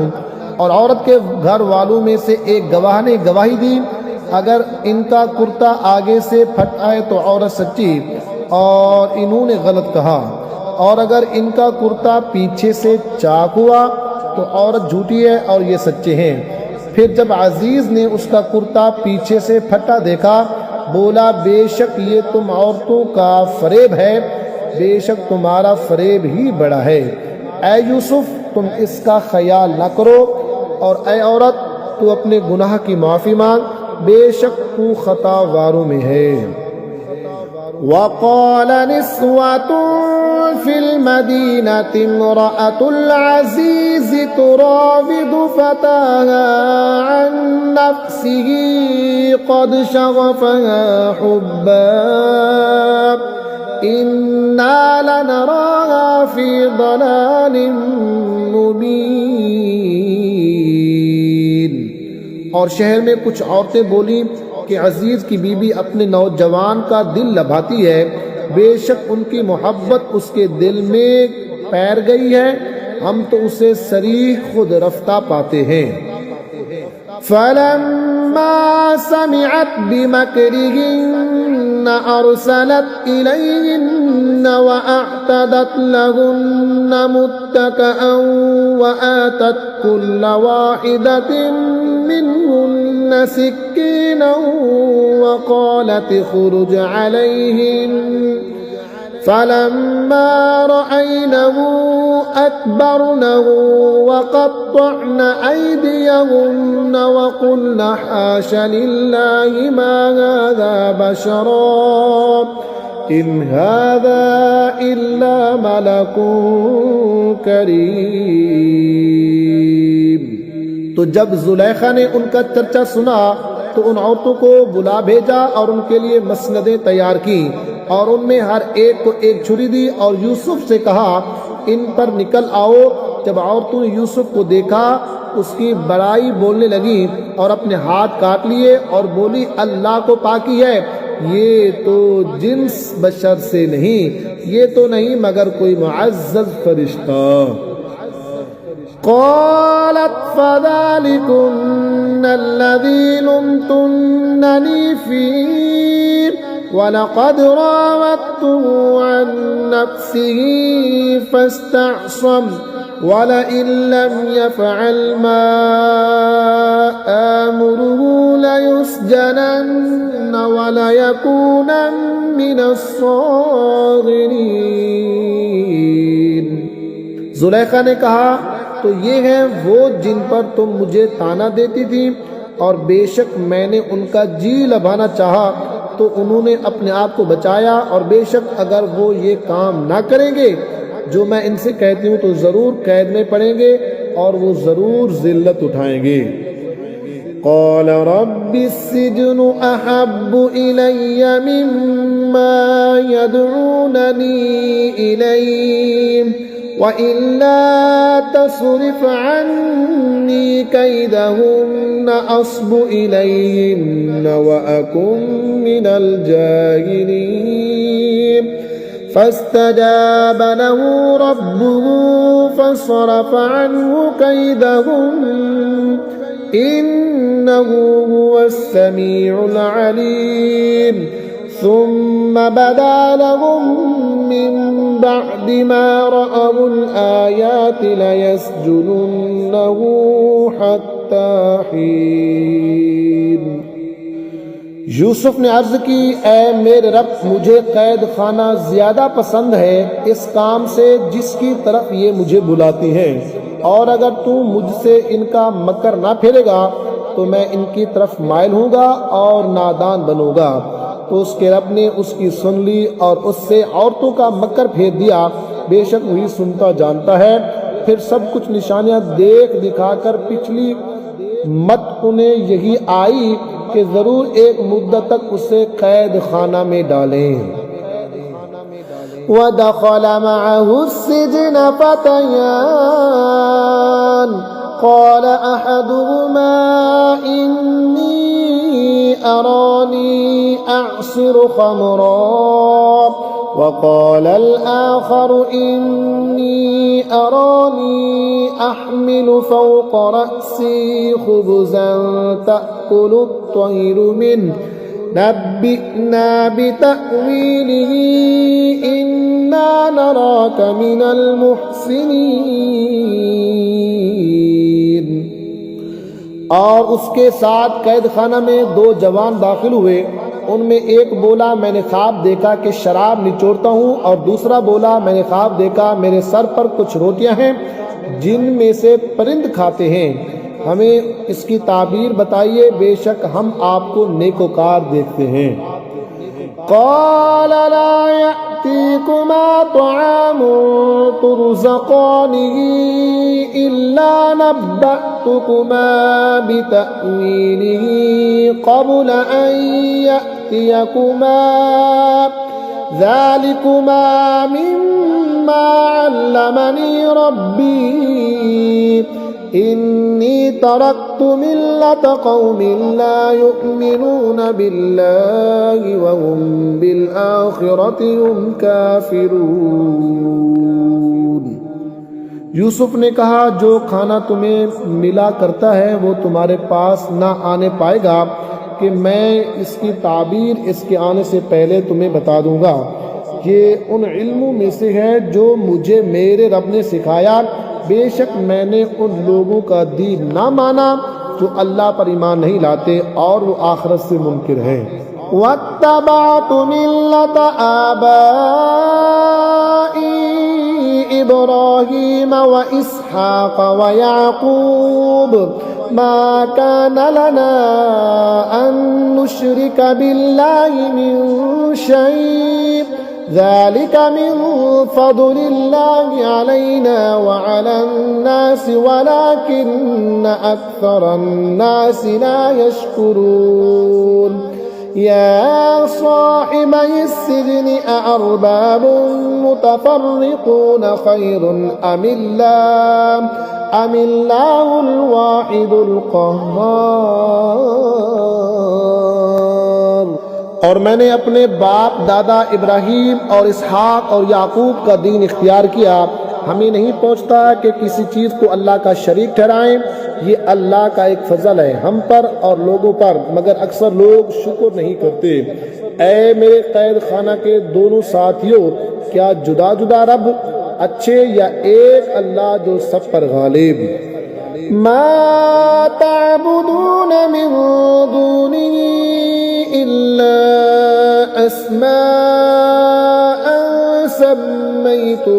और औरत के घर वालों में से एक गवाह ने गवाही दी, अगर इनका कुर्ता आगे से फट आए तो औरत सच्ची और इन्होंने गलत कहा, और अगर इनका कुर्ता पीछे से चाक हुआ तो औरत झूठी है और ये सच्चे हैं। फिर जब अजीज ने उसका कुर्ता पीछे से फटा देखा, बोला बेशक ये तुम औरतों का फरेब है, बेशक तुम्हारा फरेब ही बड़ा है। ऐ यूसुफ तुम इसका ख्याल न करो, और ऐ औरत तू अपने गुनाह की माफ़ी मांग, बेशक तू खतावारों में है। वक़ाल निस्वतुन फिल मदीनति इम्रअतुल अज़ीज़ तुराविदु फ़ताहा अन नफ़्सिही क़द शग़फ़हा हुब्बा इन्ना लनराहा फ़ी ज़लालिम मुबीन। और शहर में कुछ औरतें बोली कि अजीज की बीबी अपने नौजवान का दिल लभाती है, बेशक उनकी मोहब्बत उसके दिल में पैर गई है, हम तो उसे सरीह खुद रफ्ता पाते हैं। फलम्मा समिअत बिमकरिहिन्न अरसलत इलैहिन्न व अअतदत लहुन्न मुत्तकअन व आतत कुल्ल वाहिदतिन मिनहुन्न सिक्कीनन व क़ालत खुरुज अलैहिन्न फलम्मा रअयनहु अकबरनहु वक़त्तअन अयदियहुन्न वक़ुल्न हाशा लिल्लाहि मा हाज़ा बशरा इन हाज़ा इल्ला मलकुन करीम। तो जब जुलेखा ने उनका चर्चा सुना तो उन औरतों को बुला भेजा और उनके लिए मसनदें तैयार की और उनमें हर एक को एक छुरी दी और यूसुफ से कहा इन पर निकल आओ। जब औरतों ने यूसुफ को देखा उसकी बड़ाई बोलने लगी और अपने हाथ काट लिए और बोली अल्लाह को पाकी है, ये तो जिन्स बशर से नहीं, ये तो नहीं मगर कोई मुअज़्ज़ज़ फरिश्ता। क़ालत फ़ज़ालिकुन्न अल्लज़ी लुम्तुन्ननी फ़ीह वलक़द रावद्तुहु अन नफ़्सिही फ़स्तअसम वलइन लम यफ़अल मा आमुरुहु लयुस्जनन्न वलयकूनन मिनस साग़िरीन। जुलेखा ने कहा तो ये हैं वो जिन पर तुम मुझे ताना देती थी, और बेशक मैंने उनका जी लभाना चाहा तो उन्होंने अपने आप को बचाया, और बेशक अगर वो ये काम ना करेंगे जो मैं इनसे कहती हूँ तो ज़रूर कैद में पड़ेंगे और वो ज़रूर ज़िल्लत उठाएंगे। क़ाल रब्बिस्सिज्नु अहब्बु इलय्या मिम्मा यदऊननी इलैहि व इल्ला तस्रिफ अन्नी कैदहुन्न अस्बु इलैहिन्न व अकुन मिनल जाहिलीन। फस्तजाब लहु रब्बुहु फसरफ अन्हु कैदहुन्न इन्नहु हुवस समीउल अलीम। सुम्मा बदा लहुम मिन बअदि मा रअवुल आयाति लयस्जुनुन्नहु हत्ता हीन। यूसुफ ने अर्ज की ऐ मेरे रब, मुझे कैद खाना ज्यादा पसंद है इस काम से जिसकी तरफ ये मुझे बुलाती हैं, और अगर तू मुझसे इनका मकर ना फेरेगा तो मैं इनकी तरफ माइल हूँगा और नादान बनूंगा। तो उसके रब ने उसकी सुन ली और उससे औरतों का मकर फेर दिया, बेशक वही सुनता जानता है। फिर सब कुछ निशानियां देख दिखाकर पिछली मत उन्हें यही आई कि जरूर एक मुद्दत तक उसे कैद खाना में डालें। वदख़ल मअहु अस्सिजन फ़तयान क़ाल अहदुहुमा इन्नी अरानी अअसिरु ख़मरा वक़ाल अल-आख़र इन्नी अरानी अहमिलु फ़ौक़ रअसी ख़ुबज़न तअकुलु अत्तयरु मिन्हु नब्बिअना बितअवीलिही इन्ना नराक मिनल मुहसिनीन। और उसके साथ कैद खाना में 2 जवान दाखिल हुए। उनमें एक बोला मैंने ख्वाब देखा कि शराब निचोड़ता हूँ, और दूसरा बोला मैंने ख्वाब देखा मेरे सर पर कुछ रोटियां हैं जिनमें से परिंद खाते हैं। हमें इसकी ताबीर बताइए, बेशक हम आपको नेकोकार देखते हैं। क़ाल ला यअतीकुमा तआमुन तुरज़क़ानिही इल्ला नब्बअतुकुमा बितअवीलिही क़ब्ल अन यअतियकुमा ज़ालिकुमा मिम्मा अल्लमनी रब्बी इन्नी तरक्तु मिल्लत क़ौमिन ला युअ्मिनून बिल्लाहि व हुम बिल आखिरति हुम काफिरून। यूसुफ ने कहा, जो खाना तुम्हें मिला करता है वो तुम्हारे पास ना आने पाएगा कि मैं इसकी ताबीर इसके आने से पहले तुम्हें बता दूंगा। ये उन इल्मों में से है जो मुझे मेरे रब ने सिखाया। बेशक मैंने उन लोगों का दीन ना माना जो अल्लाह पर ईमान नहीं लाते और वो आखिरत से मुनकिर हैं। वत्तबअतु मिल्लत आबाई इब्राहीम व इसहाक व याकूब मा कान लना अन नुश्रिक बिल्लाहि मिन शै ज़ालिक मिन फ़ज़लिल्लाहि अलैना व अलन्नास वलाकिन्न अक्सरन्नास ला यशकुरून। या साहिबई सिज्नि अअरबाबुन मुतफ़र्रिक़ून ख़ैरुन अमिल्लाहुल वाहिदुल क़ह्हार। और मैंने अपने बाप दादा इब्राहीम और इसहाक और याकूब का दीन इख्तियार किया। हमें नहीं पहुँचता कि किसी चीज़ को अल्लाह का शरीक ठहराएं। ये अल्लाह का एक फजल है हम पर और लोगों पर, मगर अक्सर लोग शुक्र नहीं करते। ऐ मेरे कैद खाना के दोनों साथियों, क्या जुदा जुदा रब अच्छे या एक अल्लाह जो सब पर गालिब। मा तअबुदून मिन दूनिही इल्ला अस्माअन सम्मयतुमूहा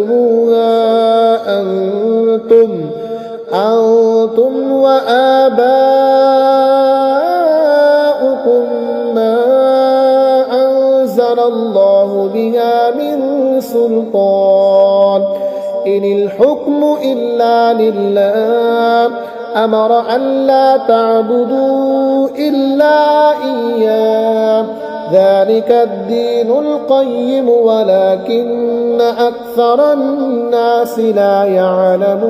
अंतुम व आबाउकुम मा अंज़लल्लाहु बिहा मिन सुल्तान इनिल हुक्मु इल्ला लिल्लाह अमर अल्ला तअबुदू इल्ला इय्याह ज़ालिकद्दीनुल क़य्यिम वलाकिन्न अक्सरन्नासि ला यअलमून।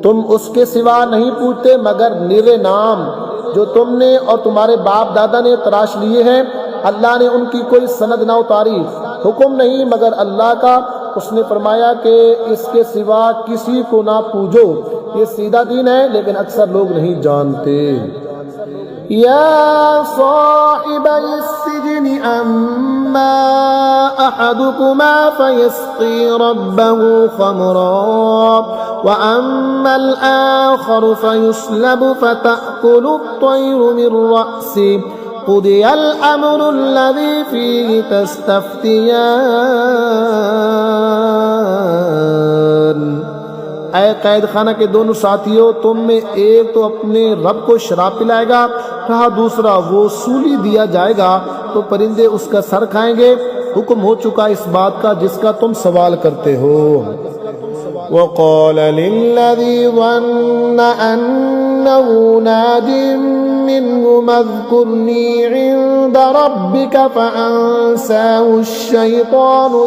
तुम उसके सिवा नहीं पूछते मगर निरे नाम जो तुमने और तुम्हारे बाप दादा ने तराश लिए हैं। अल्लाह ने उनकी कोई सनद ना उतारी, हुक्म नहीं मगर अल्लाह का। उसने फरमाया कि इसके सिवा किसी को ना पूजो। ये सीधा दीन है लेकिन अक्सर लोग नहीं जानते। या साहिबई सिज्नि अम्मा अहदुकुमा फयस्क़ी रब्बहु ख़मरा व अम्मल आख़रु फयुस्लबु फतअकुलु त्तय्रु मिन रअसिही क़ुदियल अम्रु लज़ी फ़ीहि तस्तफ़्तियान। ऐ कैद खाना के दोनों साथियों, तुम में एक तो अपने रब को शराब पिलाएगा, रहा दूसरा वो सूली दिया जाएगा तो परिंदे उसका सर खाएंगे। हुक्म हो चुका इस बात का जिसका तुम सवाल करते हो। वक़ाल लिल्लज़ी ज़न्न अन्नहु नाजिम मिन्हु मज़कुरनी इन्द रब्बिका फ़अन्साहु अश्शैतानु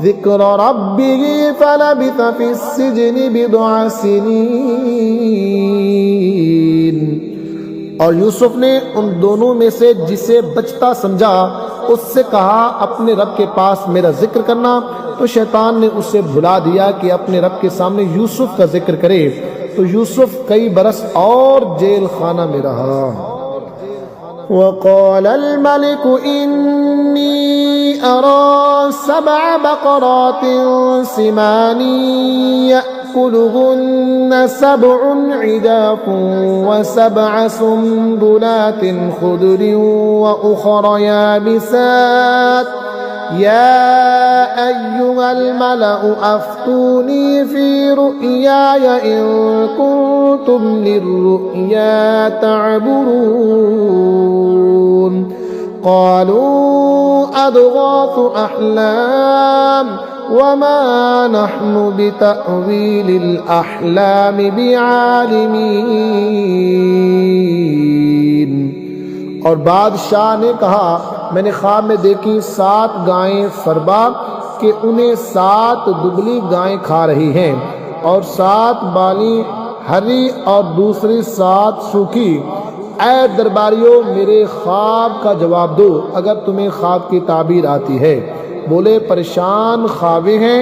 ज़िक्र रब्बिही फ़लबिथ फ़िस्सिज्नि बिदअ सिनीन। और यूसुफ ने उन दोनों में से जिसे बचता समझा उससे कहा, अपने रब के पास मेरा जिक्र करना। तो शैतान ने उसे भुला दिया कि अपने रब के सामने यूसुफ का जिक्र करे। तो यूसुफ कई बरस और जेल खाना में रहा। वक़ालल मलिकु इन्नी अरा सबअ बक़रातिन सिमानी يأكلهن سبع عجاف وسبع سنبلات خضر وأخر يابسات يا أيها الملأ أفتوني في رؤياي إن كنتم للرؤيا تعبرون قالوا أضغاث أحلام وما نحن بتأويل الأحلام بعالمين। और बादशाह ने कहा, मैंने ख्वाब में देखी 7 गायें फरबा कि उन्हें 7 दुबली गायें खा रही हैं और 7 बाली हरी और दूसरी 7 सूखी। ऐ दरबारियों, मेरे ख्वाब का जवाब दो अगर तुम्हें ख्वाब की ताबीर आती है। बोले, परेशान ख्वाबे हैं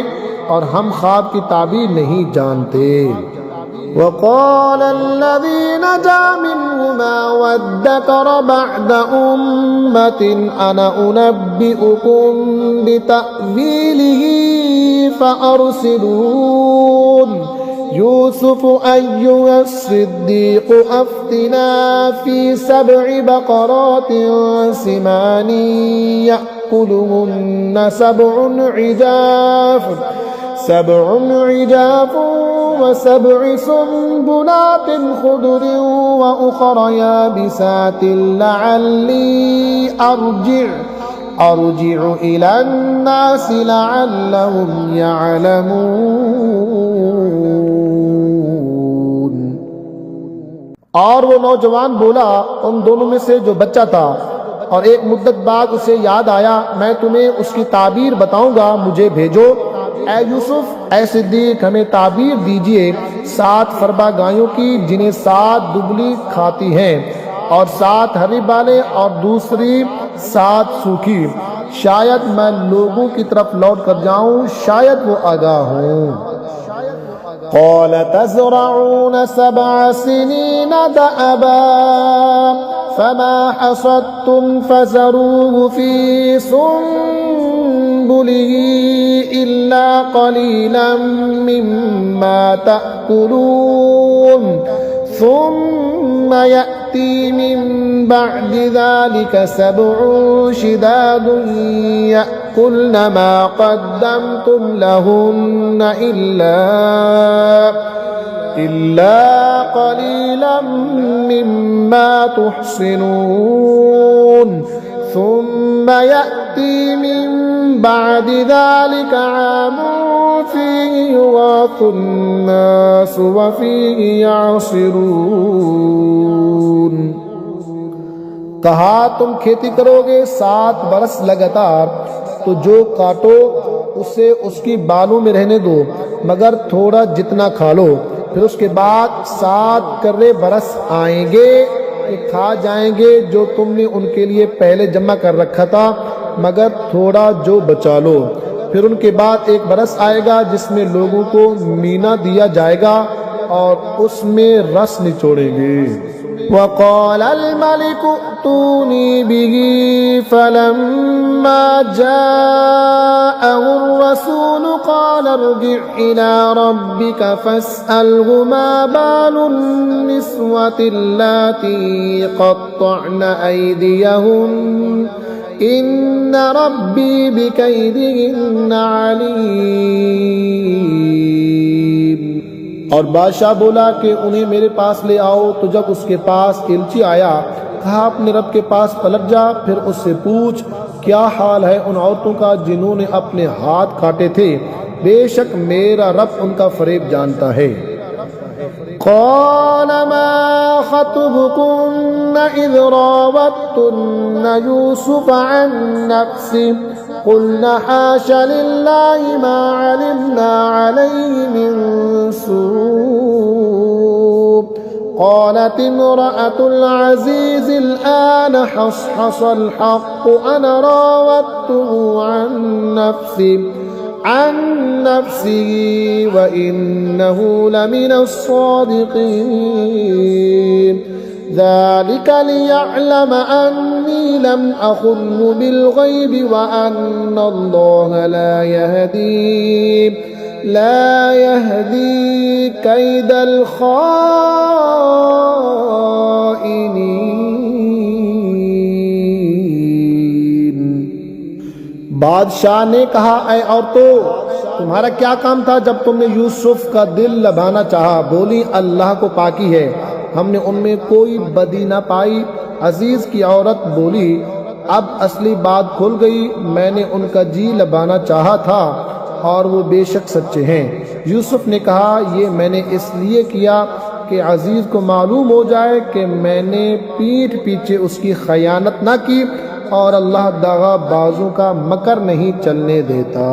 और हम ख्वाब की ताबीर नहीं जानते। वक़ाल الذي नजा मिनहुमा वद्दकर बअद उम्मतिन अना उनब्बिउकुम बितअवीलिही फअरसिलून यूसुफ अय्युहा الصدीक़ अफ्तिना फी 7 बक़रातिन सिमानी यअकुलुहुन्न 7 عجاف و7 سنبلات خضر وأخر يابسات لعلي أرجع إلى الناس لعلهم يعلمون। और वो नौजवान बोला, उन दोनों में से जो बच्चा था और एक मुद्दत बाद उसे याद आया, मैं तुम्हें उसकी ताबीर बताऊंगा, मुझे भेजो। ऐ यूसुफ, ऐ सिद्दीक, हमें ताबीर दीजिए 7 फरबा गायों की जिन्हें 7 दुबली खाती हैं और 7 हरी बालें और दूसरी 7 सूखी। शायद मैं लोगों की तरफ लौट कर जाऊं, शायद वो आगाह हों। क़ाल तज़रऊन 7 सिनीन दअबा फमा हसदतुम फज़रूहु फी सुन्बुलिही इल्ला क़लीलन मिम्मा तअकुलून ثم يأتي من بعد ذلك 7 شداد يأكلن ما قدمتم لهن إلا قليلا مما تحصنون ثم يأتي من بعد ذلك عام فيه يغاث الناس وفيه يعصرون। कहा, तुम खेती करोगे 7 बरस लगातार, तो जो काटो उसे उसकी बालों में रहने दो, मगर थोड़ा जितना खा लो। फिर उसके बाद 7 कर्रे बरस आएंगे कि खा जाएंगे जो तुमने उनके लिए पहले जमा कर रखा था, मगर थोड़ा जो बचा लो। फिर उनके बाद 1 बरस आएगा जिसमें लोगों को मीना दिया जाएगा और उसमें रस निचोड़ेंगे। वक़ाल अल-मलिक अतूनी बिही फलम्मा जाअहु र-रसूल क़ाल इरजिअ इला रब्बिक फ़स्अलहु मा बालुन निस्वति अल्लाती क़त्तअन अयदियहुन्न इन्न रब्बी बिकैदिहिन्न अलीम। और बादशाह बोला कि उन्हें मेरे पास ले आओ। तो जब उसके पास इल्ची आया, कहा, अपने रब के पास पलट जा, फिर उससे पूछ क्या हाल है उन औरतों का जिन्होंने अपने हाथ काटे थे, बेशक मेरा रब उनका फरेब जानता है। क़ाल मा ख़त्बुकुन्न इज़ रावत्तुन्न यूसुफ़ अन नफ़्सिही क़ुल्ना हाशा लिल्लाहि मा अलिमना अलैहि मिन सूअ। क़ालत इम्रअतुल अज़ीज़ अल-आन हस्हसल हक़्क़ु अना रावत्तुहु अन नफ़्सिही व इन्नहु लमिनस-सादिक़ीन। ذلك ليعلم أني لم أخنه بالغيب وأن الله ला यहदी कैदल खाइनीन। बादशाह ने कहा, ऐ औरतों, तुम्हारा क्या काम था जब तुमने यूसुफ का दिल लभाना चाहा? बोली, अल्लाह को पाकी है, हमने उनमें कोई बदी ना पाई। अजीज की औरत बोली, अब असली बात खुल गई, मैंने उनका जी लबाना चाहा था और वो बेशक सच्चे हैं। यूसुफ ने कहा, ये मैंने इसलिए किया कि अजीज को मालूम हो जाए कि मैंने पीठ पीछे उसकी खयानत ना की और अल्लाह दागा बाजों का मकर नहीं चलने देता।